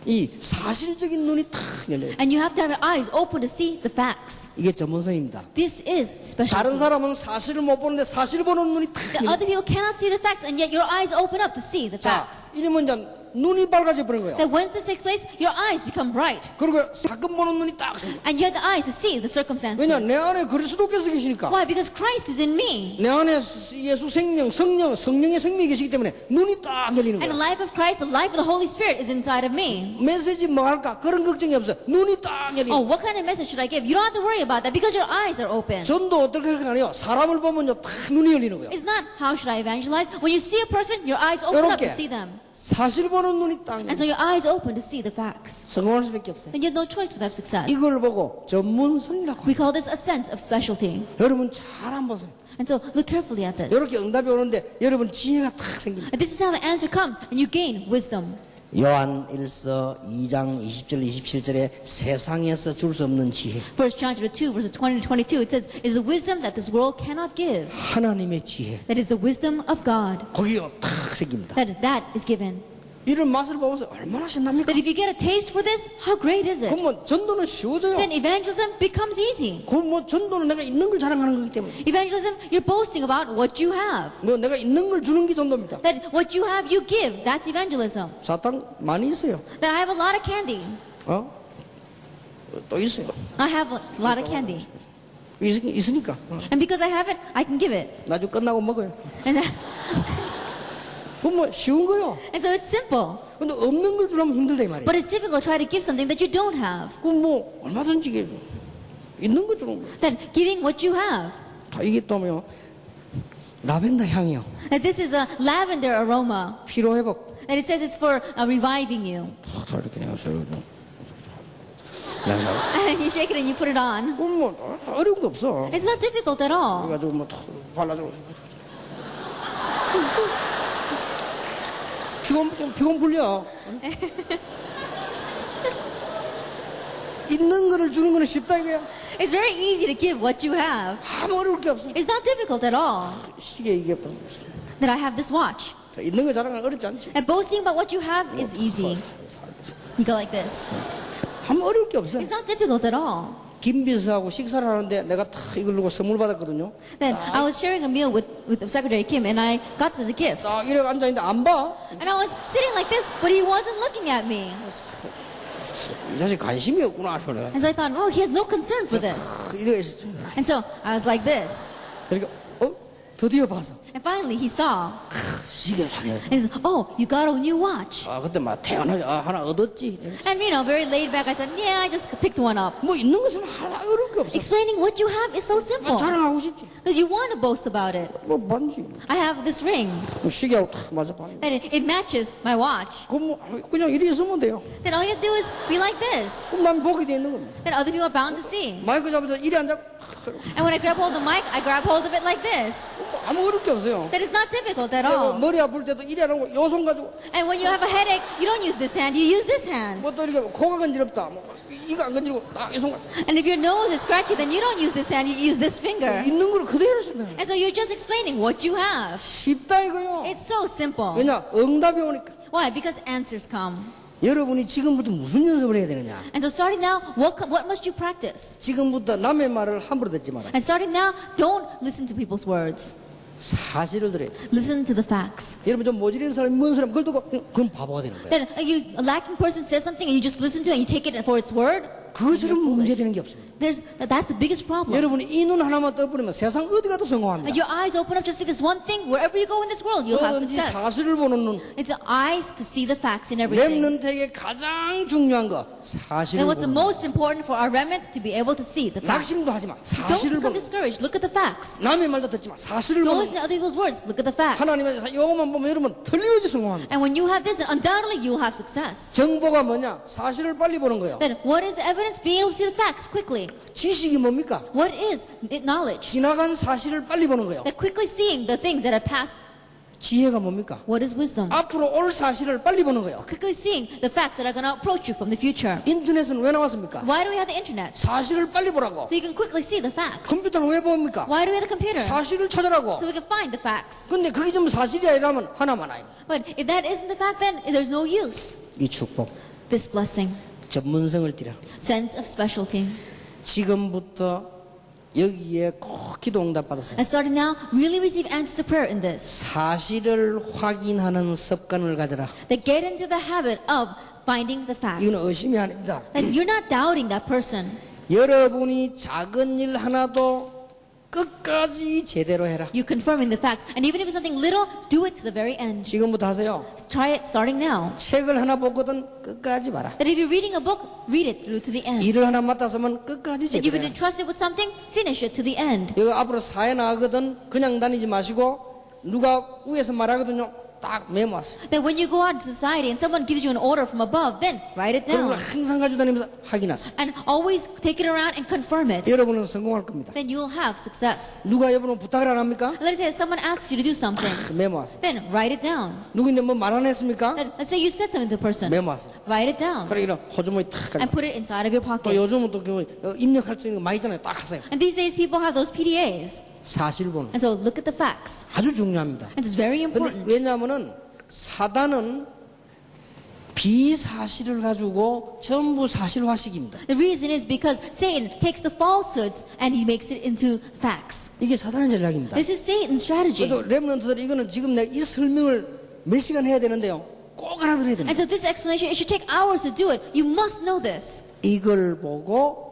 이 사실적인 눈이 탁 열려요. And you have to have your eyes open to see the facts. 이게 전문성입니다. This is 다른 specialty. 사람은 사실을 못 보는데 사실 보는 눈이 탁 The 열려요. other people cannot see the facts, and yet your eyes open up to see the 자, facts. 이러면 이제 눈이 밝아져 버린 거예요. That when this takes place, your eyes become bright. 그리고 사건 보는 눈이 딱 생겨. And you have the eyes to see the circumstances. 왜냐, 내 안에 그리스도께서 계시니까. Why? Because Christ is in me. 내 안에 예수 생명, 성령의 생명이 계시기 때문에 눈이 딱 열리는 And the 거예요. life of Christ, the life of the Holy Spirit is inside of me. 메시지 뭐 할까? 그런 걱정이 없어요. 눈이 딱 열리는 Oh, 거예요. what kind of message should I give? You don't have to worry about that because your eyes are open. 전도 어떻게 하냐요? 사람을 보면요, 딱 눈이 열리는 거예요. It's not how should I evangelize. When you see a person, your eyes open up to 이렇게 see them. 사실 보는 눈이 딱 And 열리는 so your eyes open to see the facts. 성공할 수밖에 없어요. And you have no choice but to have success. 이걸 보고 전문성이라고 We 해요. call this a sense of specialty. 여러분 잘 한번 보세요. And so look carefully at this. 이렇게 응답이 오는데 여러분 지혜가 탁 생깁니다. And this is how the answer comes, and you gain wisdom. 요한 1서 2장 20절 27절에 세상에서 줄 수 없는 지혜, 1 John chapter 2, verses 20 to 22, it says, is the wisdom that this world cannot give. 하나님의 지혜, That is the wisdom of God. 거기요 탁 생깁니다. That is given. 이런 맛을 보면서 얼마나 신납니까? That if you get a taste for this, how great is it? 그러면 전도는 쉬워져요. Then evangelism becomes easy. 그 전도는 내가 있는 걸 자랑하는 거기 때문에 Evangelism, you're boasting about what you have. 내가 있는 걸 주는 게 전도입니다. That what you have, you give. That's evangelism. 사탕 많이 있어요. That I have a lot of candy. 또 있어요. I have a lot of candy. 있으니까 And because I have it, I can give it. 나중에 끝나고 먹어요. And, 그건 쉬운 거요. and so it's simple. 근데 없는 걸 주려면 힘들다 이 말이에요. But it's difficult to try to give something that you don't have. 그건 얼마든지 이게 있는 거 주는 거예요. That giving what you have. 다 이게 또요 라벤더 향이요. That this is a lavender aroma. 피로 회복. That it says it's for reviving you. 다 이렇게 해서 And you shake it and you put it on. 그건 어려운 거 없어. It's not difficult at all. 그래가지고 발라주고 피곤 풀려. 있는 거를 주는 거는 쉽다 이거야. It's very easy to give what you have. 아무 어려울 게 없어. It's not difficult at all. 시계 이게 없다. That I have this watch. 있는 거 자랑은 어렵지 않지. And boasting about what you have is easy. You go like this. 아무 어려울 게 없어. It's not difficult at all. 김비서하고 식사를 하는데 내가 탁 이걸 누고 선물 받았거든요. Then I was sharing a meal with Secretary Kim, and I got this as a gift. 딱 이래 앉아 있는데 안 봐. And I was sitting like this, but he wasn't looking at me. 이 자식 관심이 없구나 소리. And so I thought, oh, he has no concern for this. 이래 And so I was like this. 그러니까 드디어 봐서 And finally he saw. 시계를 사네. And he said, oh, you got a new watch. 그때 막 태어나게 하나 얻었지. And very laid back, I said, yeah, I just picked one up. 뭐 있는 것은 하나 어려울 게 없어. Explaining what you have is so simple. 자랑하고 싶지. Because you want to boast about it. 뭐 반지. I have this ring. 시계하고 딱 맞아 봐. That it matches my watch. 그럼 그냥 이리 있으면 돼요. Then all you have to do is be like this. 그럼 난 보게 돼 있는 겁니다. Then other people are bound to see. 마이크 잡아서 이리 앉아. And when I grab hold of the mic, I grab hold of it like this. 아무 어려울 게 없어요. That is not difficult at all. 머리 아플 때도 이리 안 하고 요 손 가지고 And when you have a headache, you don't use this hand, you use this hand. 뭐 또 이렇게 코가 건지럽다. 뭐 이거 안 건지고 딱 이 손 가지고 And if your nose is scratchy, then you don't use this hand, you use this finger. 있는 걸 그대로 쓰면 And so you're just explaining what you have. 쉽다 이거요. It's so simple. 왜냐 응답이 오니까. Why? Because answers come. 여러분이 지금부터 무슨 연습을 해야 되느냐? And so starting now, what must you practice? 지금부터 남의 말을 함부로 듣지 마라. And starting now, don't listen to people's words. 사실을 들어야 돼. Listen to the facts. 여러분 좀 모질인 사람이 뭔 사람 그걸 듣고 그건 바보가 되는 거예요. Then a lacking person says something and you just listen to it and you take it for its word. 그것처럼 문제되는 게 없습니다. That's the biggest problem. 여러분이 이 눈 하나만 떠버리면 세상 어디 가도 성공합니다. That your eyes open up just to this one thing, wherever you go in this world, you'll have 뭐든지 success. 사실을 보는 눈. It's the eyes to see the facts in everything. 렘넌트에게 가장 중요한 거 사실을 And what's the 보는 눈. most important for our remnant to be able to see the facts. 낙심도 하지 마. Don't 사실을 become 보는 눈. discouraged. Look at the facts. 남의 말도 듣지 마. 사실을 Don't 보는 listen 눈. to other people's words. Look at the facts. 하나님의 이것만 보면 여러분 틀림없이 성공합니다. And when you have this, then undoubtedly you will have success. 정보가 뭐냐? 사실을 빨리 보는 거예요. Then what is the evidence? Being able to see the facts quickly. 지식이 뭡니까? What is knowledge? 지나간 사실을 빨리 보는 거예요. That quickly seeing the things that are past. 지혜가 뭡니까? What is wisdom? 앞으로 올 사실을 빨리 보는 거예요. Quickly seeing the facts that are going to approach you from the future. 인터넷은 왜 나왔습니까? Why do we have the internet? 사실을 빨리 보라고. So you can quickly see the facts. 컴퓨터는 왜 봅니까? Why do we have the computer? 사실을 찾으라고. So we can find the facts. 근데 그게 좀 사실이 아니라면 하나만 아요. But if that isn't the fact, then there's no use. 이 축복, This blessing, 전문성을 띠라. sense of specialty. 지금부터 여기에 꼭 기도 응답 받았어요. And starting now, really receive answers to prayer in this. 사실을 확인하는 습관을 가져라. That get into the habit of finding the facts. 이건 의심이 아닙니다. That you're not doubting that person. 여러분이 작은 일 하나도 끝까지 제대로 해라. You're confirming the facts. And even if it's something little, do it to the very end. 지금부터 하세요. Try it starting now. 책을 하나 보거든 끝까지 봐라. That if you're reading a book, read it through to the end. 일을 하나 맡았으면 끝까지 That you've 제대로 been 해라. entrusted with something, finish it to the end. 여기 앞으로 사회 나가거든 그냥 다니지 마시고 누가 위에서 말하거든요. 딱 메모하세요. That when you go out in society and someone gives you an order from above, then write it 그리고 down. 항상 가지고 다니면서 확인하세요. And always take it around and confirm it. 여러분은 성공할 겁니다. Then you'll have success. 누가 여러분 부탁을 안 합니까? Let's say someone asks you to do something. 메모하세요. Then write it down. 누구인데 뭐 말 안 했습니까? Then let's say you said something to the person. 메모하세요. Write it down. 그래 이런 호주머니 탁 And 가지고 put it inside of your 또 pocket. 요즘은 또 입력할 수 있는 거 많이 있잖아요. 딱 하세요. And these days people have those PDAs. 사실 보는 And so look at the facts. 아주 중요합니다. And it's very 근데 important. 왜냐하면은 사단은 비사실을 가지고 전부 사실화식입니다. The reason is because Satan takes the falsehoods and he makes it into facts. 이게 사단의 전략입니다. This is Satan's strategy. 그래서 렘넌트들 이거는 지금 내가 이 설명을 몇 시간 해야 되는데요. 꼭 알아들어야 됩니다. And so this explanation, it should take hours to do it. You must know this. 이걸 보고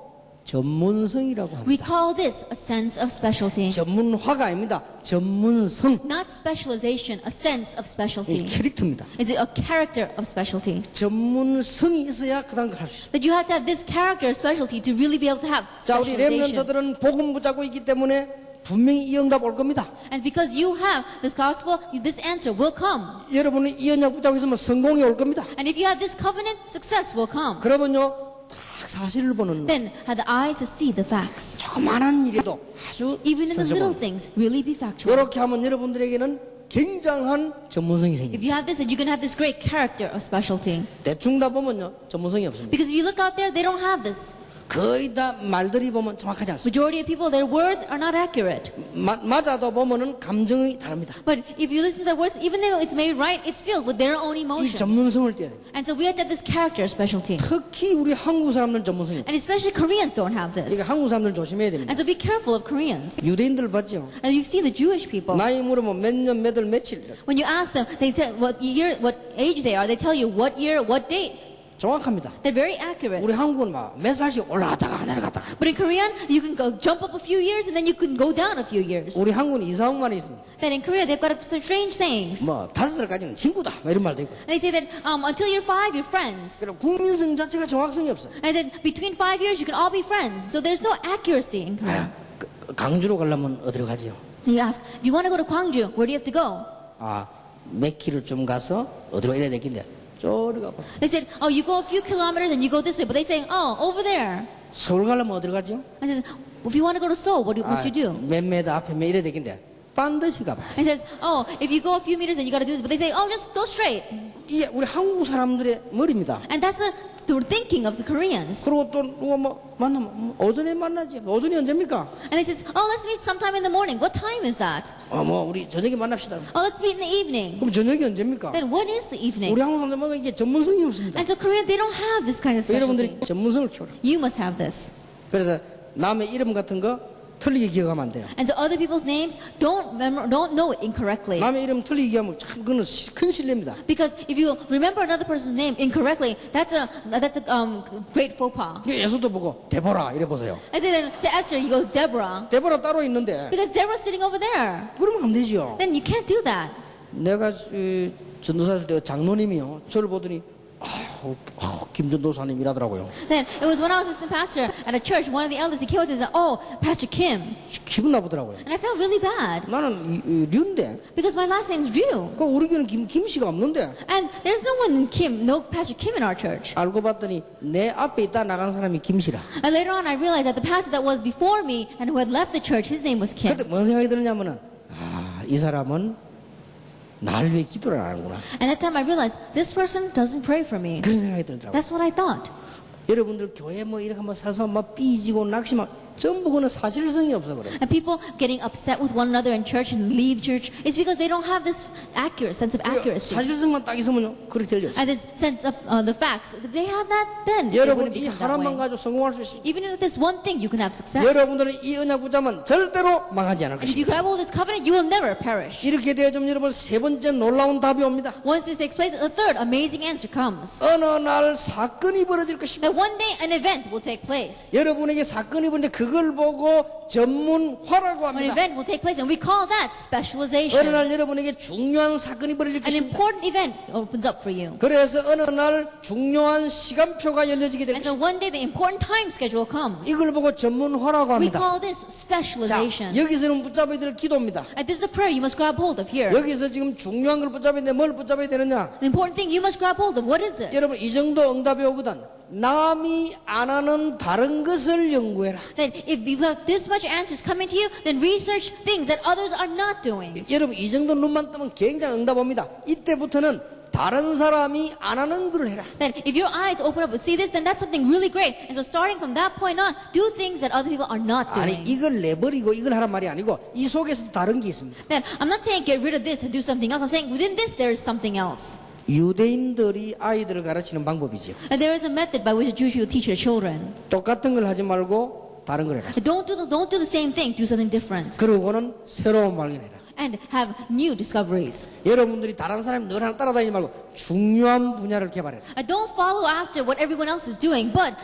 전문성이라고 We 합니다. call this a sense of specialty. 전문화가 아닙니다. 전문성. Not specialization, a sense of 이 specialty. 캐릭터입니다. It's a character of specialty. 전문성이 있어야 그 다음 걸 할 수 있습니다. That you have to have this character of specialty to really be able to have 자, 우리 specialization. 렘넌트들은 복음 붙잡고 있기 때문에 분명히 이 응답 올 겁니다. And because you have this gospel, this answer will come. 여러분이 이 언약 붙잡고 있으면 성공이 올 겁니다. And if you have this covenant, success will come. 그러면요, 딱 사실을 보는 Then have the eyes to see the facts. 조그만한 일에도 아주 Even in the little 선서본. things, really be factual. 이렇게 하면 여러분들에게는 굉장한 전문성이 If 생깁니다. you have this, then you can have this great character of specialty. 대충 다 보면요, 전문성이 없습니다. Because if you look out there, they don't have this. 거의 다 말들이 보면 정확하지 않습니다. Majority of people, their words are not accurate. 맞아도 보면은 감정이 다릅니다. But if you listen to their words, even though it's made right, it's filled with their own 이 emotions. 전문성을 띄어야 됩니다. And so we have to have this character specialty. 특히 우리 한국 사람들은 전문성이 없어요. And especially Koreans don't have 그러니까 this. 한국 사람들 조심해야 됩니다. And so be careful of Koreans. 유대인들 봤죠? And you see the Jewish people. 나이 물으면 몇 년, 몇 월, 며칠 이러죠. When you ask them, they tell what year, what age they are. They tell you what year, what date. 정확합니다. They're very accurate. 우리 한국은 막 몇 살씩 올라갔다가 내려갔다가. But in Korean, you can go jump up a few years and then you can go down a few years. 우리 한국은 이상한말이 있습니다. Then in Korea, they've got some strange sayings. 뭐 5살까지는 친구다 뭐 이런 말도 있고. And they say that until you're 5, you're friends. 그럼 국민성 자체가 정확성이 없어요. And then between 5 years, you can all be friends. So there's no accuracy in Korea. 강주로 가려면 어디로 가지요? You ask, if you want to go to Gwangju, where do you have to go? 몇 킬로쯤 가서 어디로 이래야 되겠는데 저리 가봐. They said, oh, you go a few kilometers and you go this way. But they say, oh, over there. 서울 가려면 어디로 가죠? And says, if you want to go to Seoul, what must you do? 몇 메다 앞에 몇 이래야 되겠는데 반드시 가봐. And says, oh, if you go a few meters, then you got to do this. But they say, oh, just go straight. 이게 우리 한국 사람들의 머리입니다. And that's the thinking of the Koreans. 그리고 또 누가 뭐 만나면 오전에 만나지. 오전이 언제입니까? And they says, oh, let's meet sometime in the morning. What time is that? 뭐 우리 저녁에 만납시다. Oh, let's meet in the evening. 그럼 저녁이 언제입니까? Then what is the evening? 우리 한국 사람들 뭐 이게 전문성이 없습니다. And so Korean, they don't have this kind of 여러분들이 specialty. 전문성을 키워라. You must have this. 그래서 남의 이름 같은 거 틀리게 기억하면 안 돼요. And so other people's names, don't know it incorrectly. 남의 이름 틀리게 기억하면 참 그건 큰 신뢰입니다. Because if you remember another person's name incorrectly, that's a great faux pas. 예수도 보고 데보라 이래 보세요. And so then to Esther, you go Deborah, 데보라 따로 있는데 because Deborah's sitting over there. 그러면 안 되죠. Then you can't do that. 내가 전도사 할 때 장로님이요. 저를 보더니 김전도사님 이라더라고요. Then it was when I was assistant pastor at a church, one of the elders, he came up to me and said, oh, Pastor Kim. 기분 나쁘더라고요. And I felt really bad 나는 류인데 because my last name's Ryu. 그 우리 교회는 김씨가 없는데 And there's no one in Kim, no Pastor Kim in our church. 알고 봤더니 내 앞에 있다 나간 사람이 김씨라. And later on, I realized that the pastor that was before me and who had left the church, his name was Kim. 그때 뭔 생각이 드느냐면은 이 사람은 날 왜 기도를 안 하는구나. And that time I realized, this person doesn't pray for me. 그런 생각이 들더라고요. That's what I thought. 여러분들 교회 뭐 이렇게 막 살서 막 삐지고 낙심하고 전부 그거는 사실성이 없어 그래요. And people getting upset with one another in church and leave church is because they don't have this sense of accuracy. 사실성만 딱 있으면 그렇게 될 리 없어요. And this sense of the facts. If they have that, then it 여러분 wouldn't 이 become that 하나만 way. 가지고 성공할 수 있습니다. Even with this one thing, you can have success. 여러분들은 이 언약 붙잡으면 절대로 망하지 않을 And if you 것입니다. grab hold of this covenant, you will never perish. 이렇게 되어지면 여러분 세 번째 놀라운 답이 옵니다. Once this takes place, the third amazing answer comes. 어느 날 사건이 벌어질 것입니다. That one day an event will take place. 여러분에게 사건이 벌어지는데 그걸 보고 전문화라고 An 합니다. event will take place, and we call that 어느 specialization. 날 여러분에게 중요한 사건이 벌어질 An 것입니다. important event opens up for you. 그래서 어느 날 중요한 시간표가 열려지게 될 And so 것입니다. one day the important time schedule comes. 이걸 보고 전문화라고 We 합니다. call this 자, specialization. 여기서는 붙잡아야 될 기도입니다. And this is the prayer you must grab hold of here. 여기서 지금 중요한 걸 붙잡아야 되는데 뭘 붙잡아야 되느냐? The important thing you must grab hold of, what is it? 여러분 이 정도 응답이 오거든 남이 안 하는 다른 것을 연구해라. That if you have this much answers coming to you, then research things that others are not doing. 여러분 이 정도 눈만 뜨면 굉장히 응답 옵니다. 이때부터는 다른 사람이 안 하는 걸 해라. That if your eyes open up and see this, then that's something really great. And so starting from that point on, do things that other people are not 아니 doing. 이걸 내버리고 이걸 하란 말이 아니고 이 속에서도 다른 게 있습니다. That I'm not saying get rid of this and do something else. I'm saying within this there is something else. 유대인들이 아이들을 가르치는 방법이죠. And there is a method by which the Jewish people teach their children. 똑같은 걸 하지 말고 다른 걸 해라. Don't do the same thing. Do something different. 그러고는 새로운 발견해라. And have new discoveries. 여러분들이 다른 사람 늘 하나 따라다니지 말고 중요한 분야를 개발해라. Don't follow after what everyone else is doing, but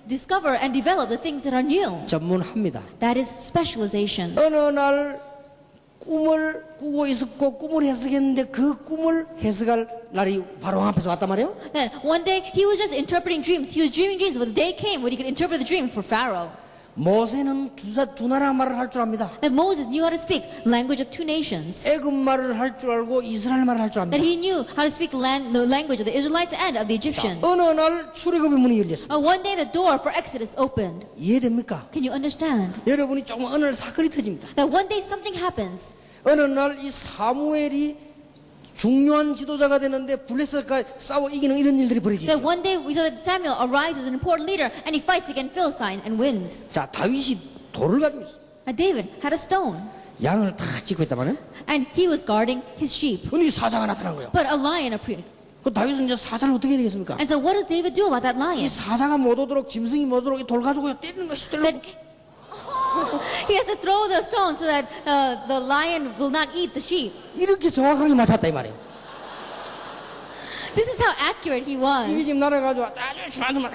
discover and develop the things that are new. 전문합니다. That is specialization. 어느 날 꿈을 꾸고 있었고 꿈을 해석했는데 그 꿈을 해석할 날이 바로 앞에서 왔단 말이에요. That one day he was just interpreting dreams. He was dreaming dreams, but the day came when he could interpret the dream for Pharaoh. 모세는 두 나라 말을 할 줄 압니다. That Moses knew how to speak language of two nations. 애굽 말을 할 줄 알고 이스라엘 말을 할 줄 압니다. That he knew how to speak the language of the Israelites and of the Egyptians. 어느 날 출애굽의 문이 열렸습니다. One day the door for Exodus opened. 이해됩니까? Can you understand? 여러분이 조금 어느 날 사건이 터집니다. That one day something happens. 어느 날 이 사무엘이 중요한 지도자가 되는데 블레셋과 싸워 이기는 이런 일들이 That 벌어지죠. one day we saw that Samuel arises as an important leader and he fights against Philistine and wins. 자, 다윗이 돌을 가지고 있어. And David had a stone. 양을 다 짓고 있단 말이에요. And he was guarding his sheep. 근데 사자가 나타난 거예요. But a lion appeared. 그 다윗은 이제 사자를 어떻게 해야 되겠습니까? And so what does David do about that 이 lion? 사자가 못 오도록 짐승이 못 오도록 이 돌 가지고 때리는 것이 때려. That he has to throw the stone so that the lion will not eat the sheep. 이렇게 정확하게 맞았다 이 말이에요. This is how accurate he 이게 was. 지금 날아가지고 아주 중요한 말.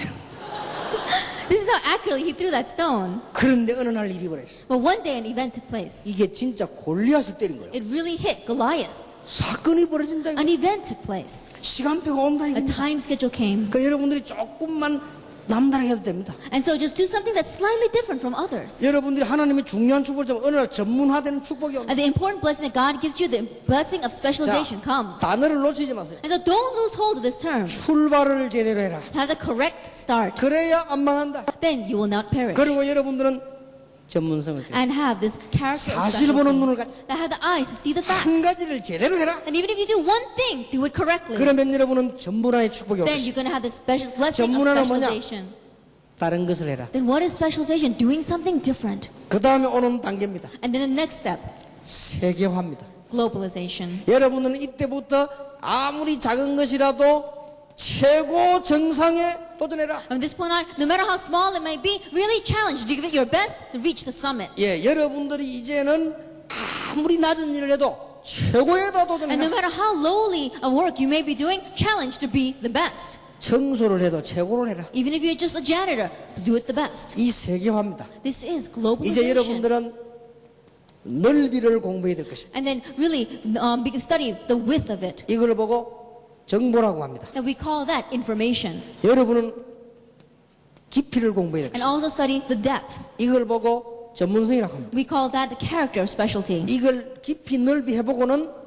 This is how accurately he threw that stone. 그런데 어느 날 일이 벌어졌어. But one day an event took place. 이게 진짜 골리앗을 때린 거예요. It really hit Goliath. 사건이 벌어진다. 이거. An event took place. 시간표가 온다 A 이거. time schedule came. 그 여러분들이 조금만 남다르게 해도 됩니다. And so just do something that's slightly different from others. 여러분들이 하나님의 중요한 축복을 좀 어느 날 전문화되는 축복이 옵니다. And the important blessing that God gives you, the blessing of specialization comes. 단어를 놓치지 마세요. And so don't lose hold of this term. 출발을 제대로 해라. Have the correct start. 그래야 안 망한다. Then you will not perish. 그리고 여러분들은 전문성을 띠고 And have this character of 사실 보는 눈을 specialty. 가지고 That have the eyes to see the 한 facts. 가지를 제대로 해라. And even if you do one thing, do it correctly. 그러면 여러분은 전문화의 축복이 Then 오겠습니다. you're going to have the special blessing of 전문화는 뭐냐? specialization. 다른 것을 해라. Then what is specialization? Doing something different. 그 다음에 오는 단계입니다. And then the next step, 세계화입니다. globalization. 여러분은 이때부터 아무리 작은 것이라도 최고 정상에 도전해라. From this point on, no matter how small it might be, really challenge to give it your best to reach the summit. 예, 여러분들이 이제는 아무리 낮은 일을 해도 최고에다 And no 도전해라. matter how lowly a work you may be doing, challenge to be the best. 청소를 해도 최고를 해라. Even if you're just a janitor, do it the best. 이 세계화입니다. This is 이제 globalization. 여러분들은 넓이를 공부해야 될 것입니다. And then really begin to study the width of it. 이걸 보고 정보라고 합니다. And we call that information. 여러분은 깊이를 공부해야 될 And 것입니다. also study the depth. 이걸 보고 전문성이라고 합니다. We call that the character of specialty. 이걸 깊이 넓이 해보고는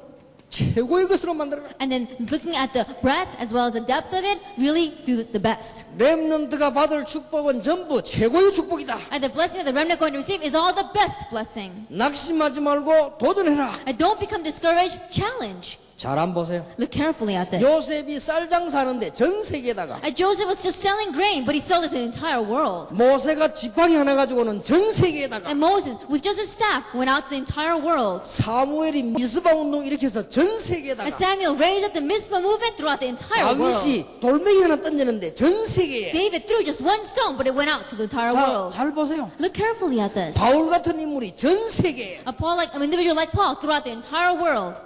최고의 것으로 만들어라. And then looking at the breadth as well as the depth of it, really do the best. 렘넌트가 받을 축복은 전부 최고의 축복이다. And the blessing that the remnant going to receive is all the best blessing. 낙심하지 말고 도전해라. And don't become discouraged, challenge. 잘 안 보세요. Look carefully at this. 요셉이 쌀 장사하는데 전 세계에다가 Joseph was just selling grain, but he sold it to the entire world. 모세가 지팡이 하나 가지고는 전 세계에다가 And Moses, with just a staff, went out to the entire world. 사무엘이 미스바 운동 이렇게 해서 전 And 세계에다가 Samuel raised up the Mizpah movement throughout the entire world. 다윗이 돌멩이 하나 던지는데 전 세계에. David threw just one stone, but it went out to the entire 자, world. 잘 보세요. Look carefully at this. 바울 같은 인물이 전 세계에 An individual like Paul throughout the entire world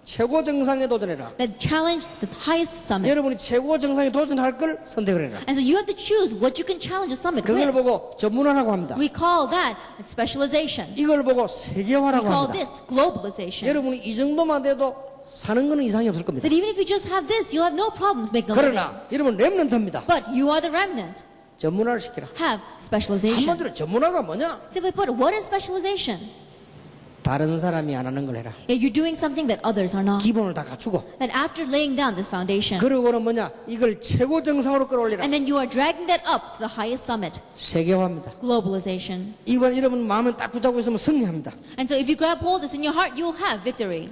최고 정상에 도전해라. that challenged the highest summit. 여러분이 최고 정상에 도전할 걸 선택을 해라. And so you have to choose what you can challenge a summit 그걸 with. 보고 전문화라고 합니다. We call that specialization. 이걸 보고 We 세계화라고 call 합니다. this globalization. 여러분이 이 정도만 돼도 사는 거는 이상이 없을 겁니다. That even if you just have this, you'll have no problems making a living. 그러나 여러분 렘넌트입니다. But you are the remnant. 전문화를 시키라. Have specialization. 한마디로 전문화가 뭐냐? Simply put, what is specialization? 다른 사람이 안 하는 걸 해라. Yeah, you're doing something that others are not. 기본을 다 갖추고 That after laying down this foundation, 그러고는 뭐냐? 이걸 최고 정상으로 끌어올리라. and then you are dragging that up to the highest summit. 세계화입니다. Globalization. 이건 여러분 마음을 딱 붙잡고 있으면 승리합니다. And so if you grab hold of this in your heart, you'll have victory.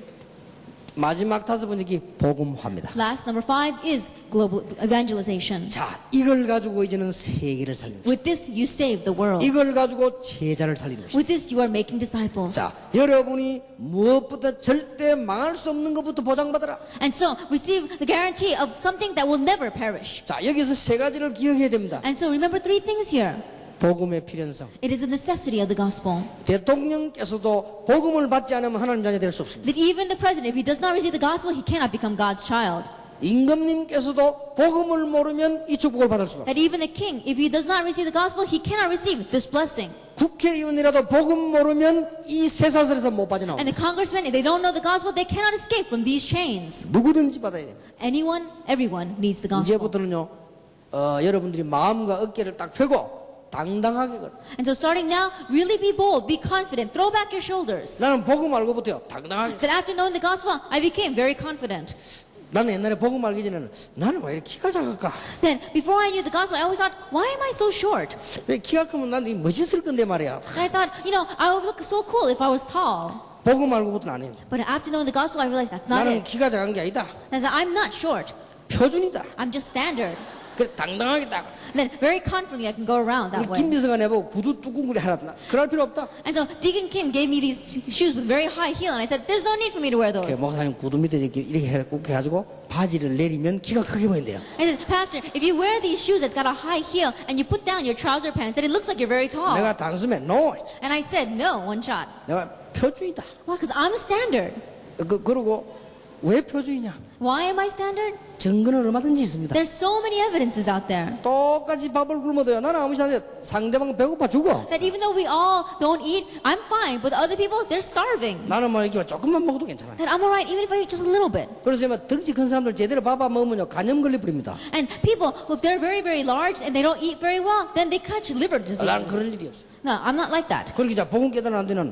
마지막 5번째기 복음화입니다. Last, number 5 is global evangelization. 자, 이걸 가지고 이제는 세계를 살리는 것입니다. With this, you save the world. 이걸 가지고 제자를 살리는 것입니다. With this, you are making disciples. 자, 여러분이 무엇부터 절대 망할 수 없는 것부터 보장받아라. And so, receive the guarantee of something that will never perish. 자, 여기서 세 가지를 기억해야 됩니다. And so, remember 3 things here. 복음의 필연성. It is a necessity of the gospel. 대통령께서도 복음을 받지 않으면 하나님 자녀 될 수 없습니다. That even the president, if he does not receive the gospel, he cannot become God's child. 임금님께서도 복음을 모르면 이 축복을 받을 수가 없습니다. That even the king, if he does not receive the gospel, he cannot receive this blessing. 국회의원이라도 복음 모르면 이 쇠사슬에서 못 빠져나옵니다. And the congressmen, if they don't know the gospel, they cannot escape from these chains. 누구든지 받아야 됩니다. Anyone, everyone needs the gospel. 이제부터는요, 여러분들이 마음과 어깨를 딱 펴고 당당하게 걸. And so starting now, really be bold, be confident, throw back your shoulders. 나는 복음 알고부터요, 당당하게. That after knowing the gospel, I became very confident. 나는 옛날에 복음 알기 전에는 나는 왜 이렇게 키가 작을까? Then, before I knew the gospel, I always thought, why am I so short? 키가 크면 난 멋있을 건데 말이야. And I thought, I would look so cool if I was tall. 복음 알고부터는 아니에요. But after knowing the gospel, I realized that's not 나는 it. 키가 작은 게 아니다. And so I'm not short. 표준이다. I'm just standard. 그래 당당하게 딱. And then very confidently I can go around that 우리 way. 김비서가 내보고 구두 뚜껑 구리 하라. 그럴 필요 없다. And so Deacon Kim gave me these shoes with very high heel, and I said, there's no need for me to wear 그 those. 목사님 구두 밑에 이렇게 해가지고 바지를 내리면 키가 크게 보인대요. I said, Pastor, if you wear these shoes that's got a high heel and you put down your trouser pants, then it looks like you're very tall. 내가 단숨에 no. And I said, no, one shot. 내가 표준이다. Why? Because I'm a standard. 그러고 왜 표준이냐? Why am I standard? 증거는 얼마든지 있습니다. There's so many evidences out there. 똑같이 밥을 굶어도요. 나는 아무 시간에 상대방 배고파 죽어. That even though we all don't eat, I'm fine. But other people, they're starving. 나는 뭐 이렇게 조금만 먹어도 괜찮아요. That I'm alright even if I eat just a little bit. 그래서 막 덩치 큰 사람들 제대로 밥 안 먹으면요 간염 걸려 버립니다. And people, if they're very, very large and they don't eat very well, then they catch liver disease. 나는 그럴 일이 없어. No, I'm not like that. 그러니까 자 복음 깨달은 데는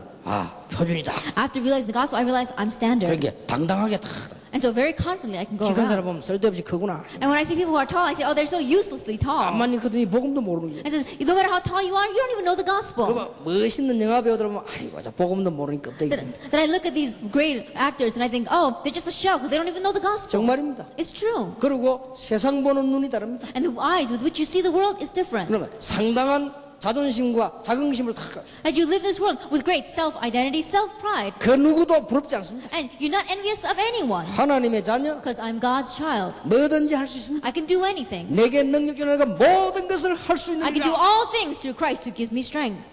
표준이다. After realizing the gospel, I realized I'm standard. 그러니까 당당하게 다. And so very confidently I can go 키 큰 around. 사람 보면 쓸데없이 크구나. And when I see people who are tall, I say, oh, they're so uselessly tall. 암만 크더니 복음도 모르는 게. And says, no matter how tall you are, you don't even know the gospel. 그러면 멋있는 영화 배우들 보면 아이고 저 복음도 모르니 껍데기. That I look at these great actors and I think, oh, they're just a shell because they don't even know the gospel. 정말입니다. It's true. 그리고 세상 보는 눈이 다릅니다. And the eyes with which you see the world is different. 그러면 상당한 자존심과 자긍심을 다 가지고 That you live this world with great self-identity, self-pride. 그 누구도 부럽지 않습니다. And you're not envious of anyone. 하나님의 자녀 Because I'm God's child. 뭐든지 할 수 있습니다. I can do anything. 내게 능력이 나가 모든 것을 할 수 있는 I can do 이라. all things through Christ who gives me strength.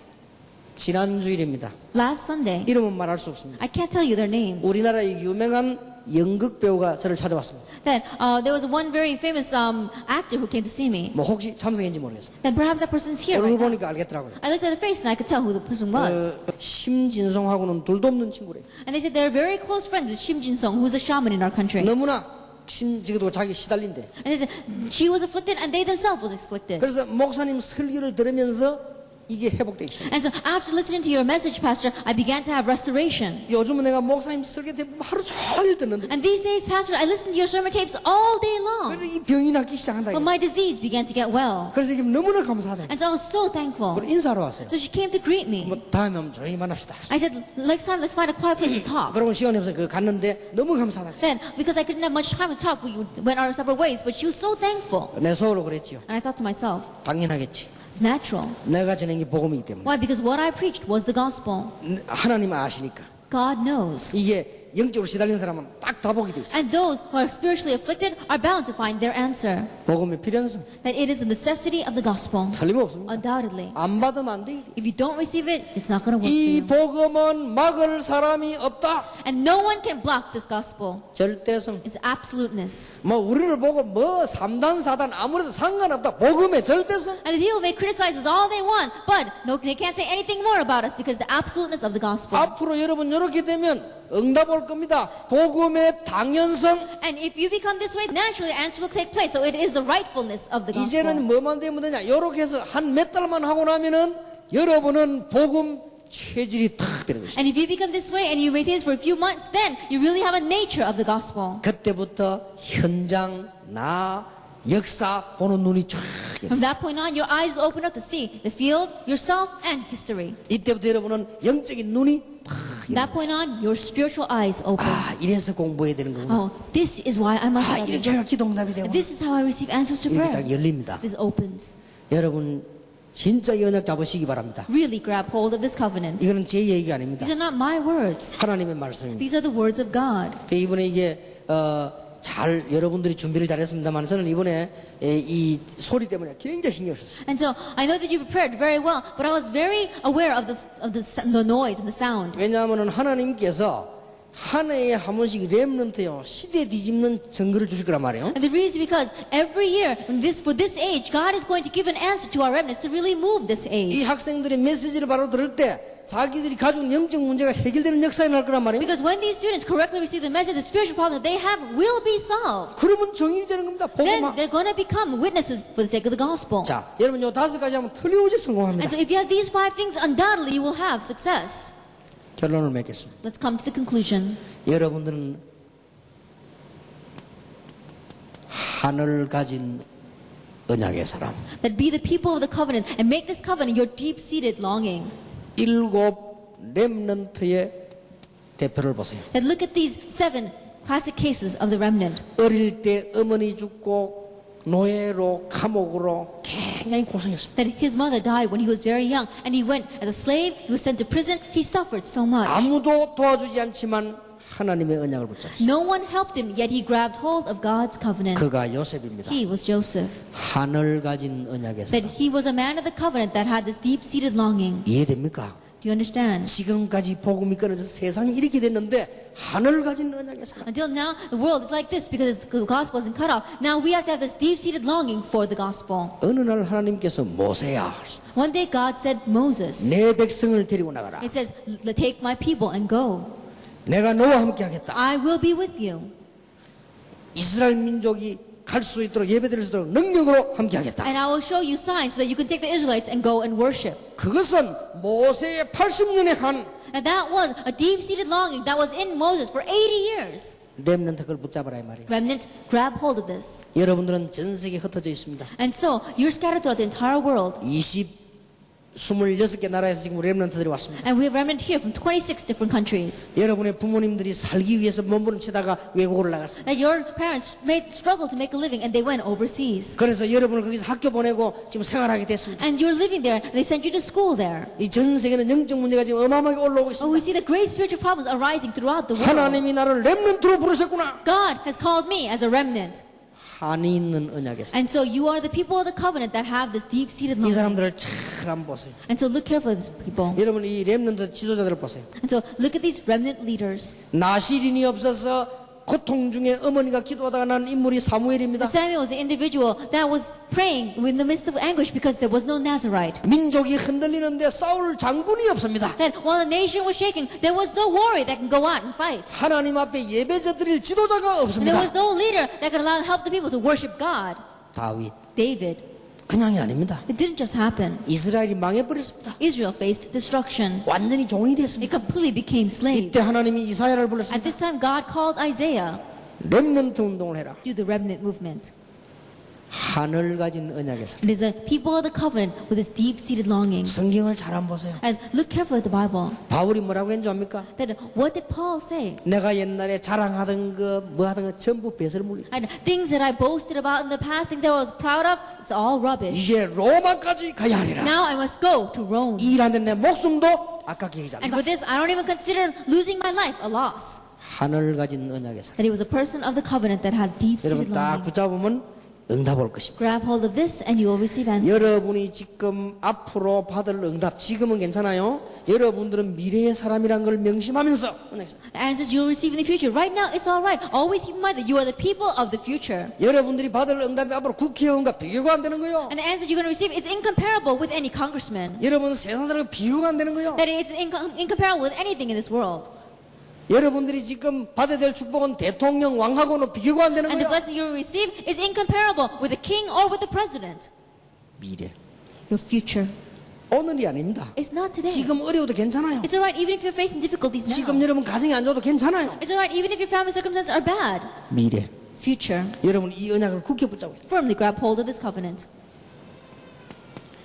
지난 주일입니다. Last Sunday, 이름은 말할 수 없습니다. I can't tell you their names. 우리나라의 유명한 연극 배우가 저를 찾아왔습니다. That there was one very famous actor who came to see me. 뭐 혹시 참석인지 모르겠어요. That perhaps that person's here 얼굴 right now. 보니까 알겠더라고요. I looked at her face and I could tell who the person was. 심진성하고는 둘도 없는 친구래요. And they said they're very close friends with Shim Jin-sung, who's a shaman in our country. 너무나 지금도 자기 시달린데. And they said she was afflicted and they themselves was afflicted. 그래서 목사님 설교를 들으면서 이게 회복되기 시작해요. And so after listening to your message, Pastor, I began to have restoration. 요즘은 내가 목사님 설교 대부분 하루 종일 듣는데 And these days, Pastor, I listen to your sermon tapes all day long. 그래서 이 병이 낫기 시작한다. But my disease began to get well. 그래서 지금 너무나 감사하다. And so I was so thankful. 그리고 인사하러 왔어요. So she came to greet me. 뭐 다음에 한번 조용히 만납시다. I said, next time, let's find a quiet place to talk. 그러고 시간이 없어서 그 갔는데 너무 감사하다. Then, because I couldn't have much time to talk, we went our separate ways. But she was so thankful. 내 속으로 그랬지요. And I thought to myself, 당연하겠지. it's natural. 내가 전한 게 복음이기 때문에. Why? Because what I preached was the gospel. 하나님 아시니까. God knows. 이게 영적으로 시달린 사람은 딱 답복이 돼 있어. And those who are spiritually afflicted are bound to find their answer. 복음의 필요성 That it is the necessity of the gospel. 틀림없습니다. Undoubtedly. 안 받으면 안 돼. If you don't receive it, it's not going to work 이 for you. 복음은 막을 사람이 없다. And no one can block this gospel. 절대성. It's absoluteness. 뭐 우리를 보고 뭐 3단 4단 아무래도 상관없다. 복음의 절대성. And the people may criticize us all they want, but no, they can't say anything more about us because the absoluteness of the gospel. 앞으로 여러분 이렇게 되면 응답 올 겁니다. 복음의 당연성. And if you become this way, naturally answer will take place. So it is the rightfulness of the 이제는 gospel. 뭐만 되면 되냐? 이렇게 해서 한 몇 달만 하고 나면은 여러분은 복음 체질이 탁 되는 것입니다. And if you become this way and you make this for a few months, then you really have a nature of the gospel. 그때부터 현장 나 역사 보는 눈이 쫙 열려요. From that point on, your eyes will open up to see the field, yourself, and history. 이때부터 여러분은 영적인 눈이 탁 From that point on, your spiritual eyes open. 아, 이래서 공부해야 되는 거구나. Oh, this is why I must 아, study. 이렇게 해야 기도응답이 되고 This is how I receive answers to 이렇게 딱 prayer. 열립니다. This opens. 여러분 진짜 이 언약 잡으시기 바랍니다. Really grab hold of this covenant. 이거는 제 얘기가 아닙니다. These are not my words. 하나님의 말씀입니다. These are the words of God. 이번에 이게 잘 여러분들이 준비를 잘했습니다만 저는 이번에 이 소리 때문에 굉장히 신경 썼어요. And so I know that you prepared very well, but I was very aware of the noise and the sound. 왜냐하면 하나님께서 한 해에 한 번씩 렘넌트요 시대 뒤집는 증거를 주실 거란 말이에요. And the reason is because every year, for this age, God is going to give an answer to our remnants to really move this age. 이 학생들의 메시지를 바로 들을 때 자기들이 가진 영적 문제가 해결되는 역사에 날 거란 말이에요. Because when these students correctly receive the message, the spiritual problem that they have will be solved. 그러면 정인이 되는 겁니다. Then 복음화. they're going to become witnesses for the sake of the gospel. 자, 여러분 요 5가지 하면 틀림없이 성공합니다. And so if you have these 5 things, undoubtedly you will have success. 결론을 맺겠습니다. Let's come to the conclusion. 여러분들은 하늘 가진 언약의 사람. That be the people of the covenant and make this covenant your deep-seated longing. 7 렘넌트의 대표를 보세요. That look at these 7 classic cases of the remnant. 어릴 때 어머니 죽고 노예로 감옥으로 굉장히 고생했습니다. That his mother died when he was very young and he went as a slave, he was sent to prison, he suffered so much. 아무도 도와주지 않지만 하나님의 언약을 붙잡았어요. No one helped him, yet he grabbed hold of God's covenant. 그가 요셉입니다. He was Joseph. 하늘 가진 언약의 That 사람. he was a man of the covenant that had this deep-seated longing. 이해됩니까? Do you understand? 지금까지 복음이 끊어져 세상이 이렇게 됐는데 하늘 가진 언약의 사람. Until now, the world is like this because the gospel isn't cut off. Now we have to have this deep-seated longing for the gospel. 어느 날 하나님께서 모세야 One day God said, Moses, 내 백성을 데리고 나가라. it says, take my people and go. 내가 너와 함께 하겠다. I will be with you. 이스라엘 민족이 갈 수 있도록 예배드릴 수 있도록 능력으로 함께 하겠다. And I will show you signs so that you can take the Israelites and go and worship. 그것은 모세의 80년의 한 And that was a deep-seated longing that was in Moses for 80 years. 렘넌트 그걸 붙잡으라 이 말이에요. Remnant, grab hold of this. 여러분들은 전 세계에 흩어져 있습니다. And so, you're scattered throughout the entire world. 26개 나라에서 지금 렘넌트들이 왔습니다. And we have remnant here from 26 different countries. 여러분의 부모님들이 살기 위해서 몸부림치다가 외국으로 나갔습니다. That your parents made struggle to make a living and they went overseas. 그래서 여러분을 거기서 학교 보내고 지금 생활하게 됐습니다. And you're living there. They sent you to school there. 이 전 세계는 영적 문제가 지금 어마어마하게 올라오고 Oh, we 있습니다. see the great spiritual problems arising throughout the world. 하나님이 나를 렘넌트로 부르셨구나. God has called me as a remnant. 한이 있는 언약에서 And so you are the people of the covenant that have this deep-seated 이 longing. 사람들을 잘 한번 보세요. And so look carefully at these people. 여러분 이 렘넌트 지도자들을 보세요. And so look at these remnant leaders. 나시린이 없어서 고통 중에 어머니가 기도하다가 난 인물이 사무엘입니다. Samuel was the individual that was praying in the midst of anguish because there was no Nazarite. 민족이 흔들리는데 싸울 장군이 없습니다. That while the nation was shaking, there was no warrior that can go out and fight. 하나님 앞에 예배자 드릴 지도자가 And there 없습니다. was no leader that could help the people to worship God. 다윗 David. 그냥이 아닙니다. It didn't just happen. 이스라엘이 망해버렸습니다. Israel faced destruction. 완전히 종이 It 됐습니다. completely became slave. 이때 하나님이 이사야를 At 불렀습니다. this time, God called Isaiah 렘넌트 운동을 해라. to the remnant movement. 하늘 가진 언약에서 It is the people of the covenant with this deep-seated longing. 성경을 잘 안 보세요. And look carefully at the Bible. 바울이 뭐라고 했는지 압니까? That what did Paul say? 내가 옛날에 자랑하던 거 뭐 하던 거 전부 배설물이. And things that I boasted about in the past, things that I was proud of, it's all rubbish. 이제 로마까지 가야 하리라. Now I must go to Rome. 이 일하는데 내 목숨도 아깝게 하지 And 않는다. for this, I don't even consider losing my life a loss. 하늘 가진 언약에서 That he was a person of the covenant that had deep-seated 여러분 딱 longing. 붙잡으면 응답 올 것입니다. Grab hold of this and you will receive answers. 여러분이 지금 앞으로 받을 응답 지금은 괜찮아요. 여러분들은 미래의 사람이란 걸 명심하면서 The answers you will receive in the future. Right now, it's all right. Always keep in mind that you are the people of the future. 여러분들이 받을 응답이 앞으로 국회의원과 비교가 안 되는 거예요. And the answer you're going to receive is incomparable with any congressman. 여러분 세상 사람과 비교가 안 되는 거예요. That it's incomparable with anything in this world. 여러분들이 지금 받아야 될 축복은 대통령 왕하고는 비교가 안 되는 And the 거예요. blessing you will receive is incomparable with the king or with the president. 미래. Your future. 오늘이 아닙니다. It's not today. 지금 어려워도 괜찮아요. It's all right even if you're facing difficulties now. 지금 여러분 가정이 안 좋아도 괜찮아요. It's all right even if your family circumstances are bad. 미래. Future. 여러분 이 언약을 굳게 붙잡고 있어요. Firmly grab hold of this covenant.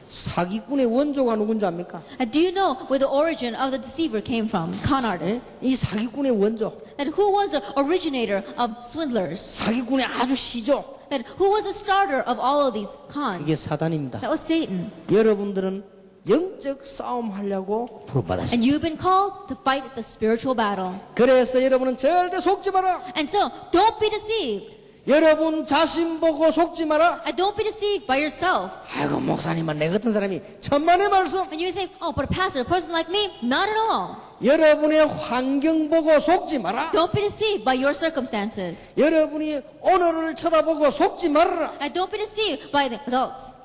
사기꾼의 원조가 누군지 압니까? And do you know where the origin of the deceiver came from? Con 예? artists. 이 사기꾼의 원조, That who was the originator of swindlers? 사기꾼의 아주 시조, That who was the starter of all of these cons? 이게 사단입니다. That was Satan. 여러분들은 영적 싸움 하려고 부름받았습니다. And you've been called to fight the spiritual battle. 그래서 여러분은 절대 속지 마라. And so, don't be deceived. 여러분 자신 보고 속지 마라. And don't be deceived by yourself. 아이고 목사님은 내 같은 사람이 천만의 말씀. And you may say, oh, but a pastor, a person like me? Not at all. 여러분의 환경 보고 속지 마라. Don't be deceived by your circumstances. 여러분이 오늘을 쳐다보고 속지 말아라. And don't be deceived by the adults.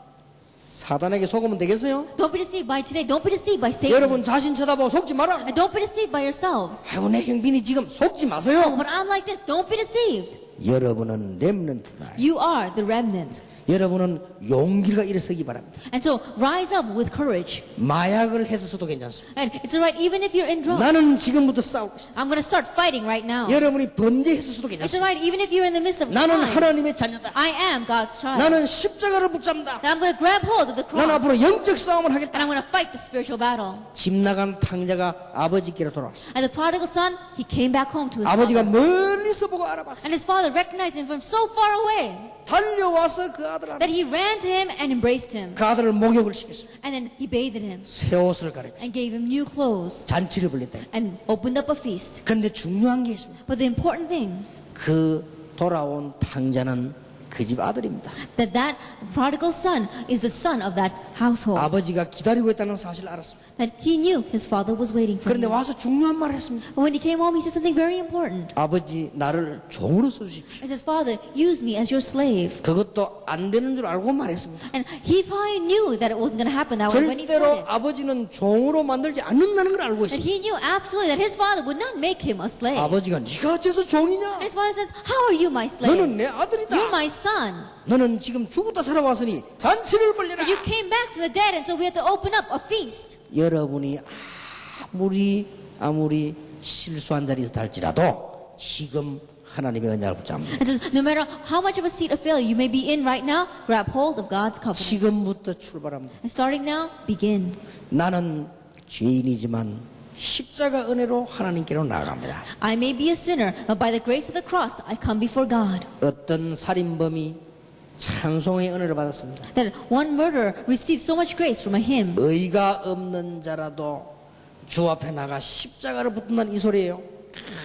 사단에게 속으면 되겠어요? Don't be deceived by today. Don't be deceived by Satan. 여러분 자신 쳐다보고 속지 마라. And don't be deceived by yourselves. 아이고 내 형빈이 지금 속지 Oh, 마세요. but I'm like this. Don't be deceived. 여러분은 렘넌트다. You are the remnant. 여러분은 용기가 일어서기 바랍니다. And so rise up with courage. 마약을 했어도 괜찮습니다. And it's alright even if you're in drugs. 나는 지금부터 싸우고 있다. I'm going to start fighting right now. 여러분이 범죄했어도 It's 괜찮습니다. alright even if you're in the midst of 나는 crime. 하나님의 자녀다. I am God's child. 나는 십자가를 붙잡는다. That I'm going to grab hold of the 나는 cross. 앞으로 영적 싸움을 And 하겠다. I'm going to fight the spiritual battle. 집 나간 탕자가 아버지께로 돌아왔어. And the prodigal son, he came back home to his 아버지가 father. 멀리서 보고 알아봤어. And his father recognized him from so far away 달려와서 그 아들 that 안에 he ran to him and embraced him. 그 아들을 목욕을 시켰습니다. And then he bathed him 새 옷을 가르쳤어. and gave him new clothes 잔치를 벌렸다. and opened up a feast. 그런데 중요한 게 있습니다. But the important thing, 그 돌아온 탕자는 그 집 아들입니다. that prodigal son is the son of that household. 아버지가 기다리고 있다는 사실을 알았습니다. That he knew his father was waiting for 그런데 him. 와서 중요한 말을 했습니다. But when he came home, he said something very important. 아버지 나를 종으로 써주십시오. He says, Father, use me as your slave. 그것도 안 되는 줄 알고 말했습니다. And he probably knew that it wasn't going to happen that way when he said 절대로 it. 아버지는 종으로 만들지 않는다는 걸 알고 That 있습니다. he knew absolutely that his father would not make him a slave. 아버지가 네가 어째서 종이냐? And his father says, how are you my slave? 너는 내 아들이다. You're my son. 너는 지금 죽었다 살아왔으니 잔치를 벌려라. You came back from the dead, and so we had to open up a feast. 여러분이 아무리 실수한 자리에서 달지라도 지금 하나님의 언약을 붙잡니다. It says, no matter how much of a seat of failure you may be in right now, grab hold of God's covenant. 지금부터 출발합니다. And starting now, begin. 나는 죄인이지만 십자가 은혜로 하나님께로 나아갑니다. I may be a sinner, but by the grace of the cross, I come before God. 어떤 살인범이 찬송의 은혜를 받았습니다. That one murderer received so much grace from a hymn. 의가 없는 자라도 주 앞에 나가 십자가를 붙는다는 이 소리예요.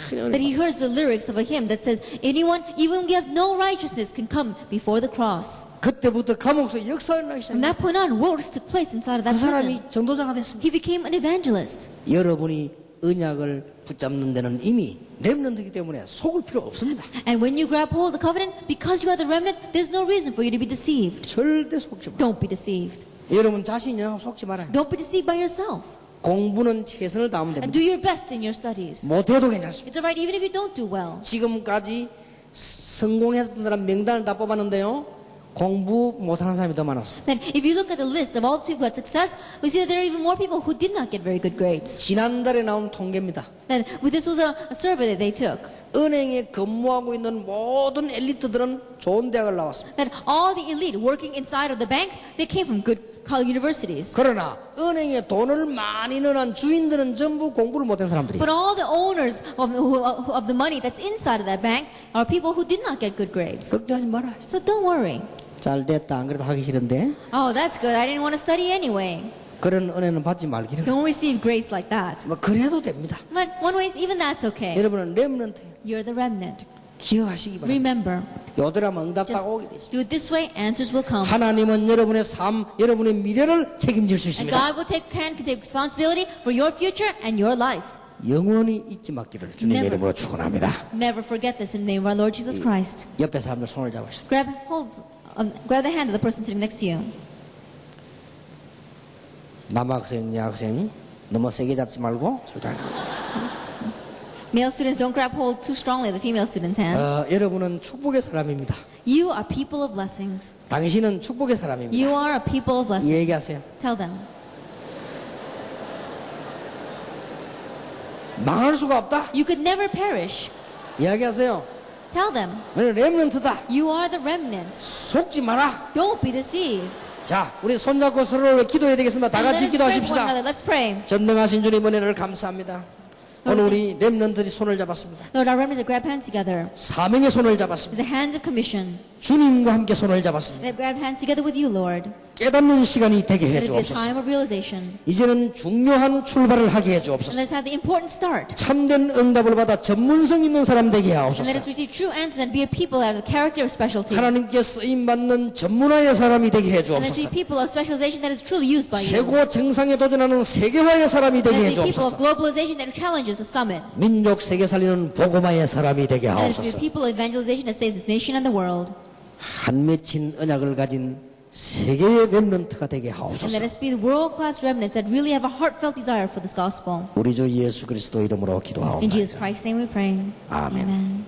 That he hears the lyrics of a hymn that says, anyone, even if you have no righteousness, can come before the cross. 그때부터 감옥에서 역사를 나기 From 시작합니다. that point on, works took place inside of 그 that prison. 사람이 전도자가 됐습니다. He became an evangelist. 여러분이 언약을 붙잡는 데는 이미 렘넌트이기 때문에 속을 필요 없습니다. And when you grab hold of the covenant, because you are the remnant, there's no reason for you to be deceived. 절대 속지 마. Don't be deceived. 여러분 자신이라고 속지 말아요. Don't be deceived by yourself. 공부는 최선을 다하면 And 됩니다. do your best in your studies. 못해도 괜찮습니다. It's alright even if you don't do well. 지금까지 성공했던 사람 명단을 다 뽑았는데요. 공부 못하는 사람이 더 많았습니다. Then if you look at the list of all the people who had success, we see that there are even more people who did not get very good grades. 지난달에 나온 통계입니다. Then this was a survey that they took. 은행에 근무하고 있는 모든 엘리트들은 좋은 대학을 나왔습니다. That all the elite working inside of the banks, they came from good college universities. 그러나 은행에 돈을 많이 넣은 주인들은 전부 공부를 못한 사람들이에요. But all the owners of the money that's inside of that bank are people who did not get good grades. 걱정하지 말아요. So don't worry. 잘 됐다. 안 그래도 하기 싫은데. Oh, that's good. I didn't want to study anyway. 그런 은혜는 받지 말기를. Don't receive grace like that. 뭐 그래도 됩니다. But one way, even that's okay. 여러분은 렘넌트 You're the remnant. 기억하시기 바랍니다. Remember, 요들하면 응답하고 just 오게 되십니다. do it this way, answers will come. 하나님은 여러분의 삶, 여러분의 미래를 책임질 수 And 있습니다. God will can take responsibility for your future and your life. 영원히 잊지 말기를 주님의 Never. 이름으로 축원합니다. Never forget this in the name of our Lord Jesus Christ. 옆에 사람들 손을 잡으시다. Grab the hand of the person sitting next to you. 남학생, 여학생 너무 세게 잡지 말고 절대. Male students, don't grab hold too strongly of the female students' hands. 여러분은 축복의 사람입니다. You are people of blessings. 당신은 축복의 사람입니다. You are a people of blessings. 얘기하세요. Tell them. 망할 수가 없다. You could never perish. 이야기하세요. Tell them. 너는 렘넌트다. You are the remnant. 속지 마라. Don't be deceived. 자, 우리 손잡고 서로를 기도해야 되겠습니다. 다 And 같이 let us pray for one 기도하십시다. another. Let's pray. 전능하신 주님 은혜를 감사합니다. 오늘 우리 렘넌트들이 손을 잡았습니다. Lord, our remnants that grab hands together. 사명의 손을 잡았습니다. With the hands of commission. 주님과 함께 손을 잡았습니다. That grab hands together with you, Lord. 깨닫는 시간이 되게 해 Let it be a 주옵소서. time of realization. 이제는 중요한 출발을 하게 해 And 주옵소서. let's have the important start. 참된 응답을 받아 전문성 있는 사람 되게 And let 하옵소서. us receive true answers and be a people that have the character of specialty. And 하나님께 쓰임 받는 전문화의 사람이 되게 해 let's be 주옵소서. people of specialization that is truly used by you. 최고 정상에 도전하는 세계화의 사람이 되게 해 And let's be people of 주옵소서. globalization that challenges the summit. 민족 세계 살리는 복음화의 사람이 되게 And let's be 하옵소서. people of evangelization that saves this nation and the world. 한 맺힌 언약을 가진 세계의 렘넌트가 되게 And 하옵소서. let us be the world-class remnants that really have a heartfelt desire for this gospel. 우리 주 예수 그리스도 이름으로 In 기도하옵나이다. Jesus Christ's name we pray. Amen. Amen.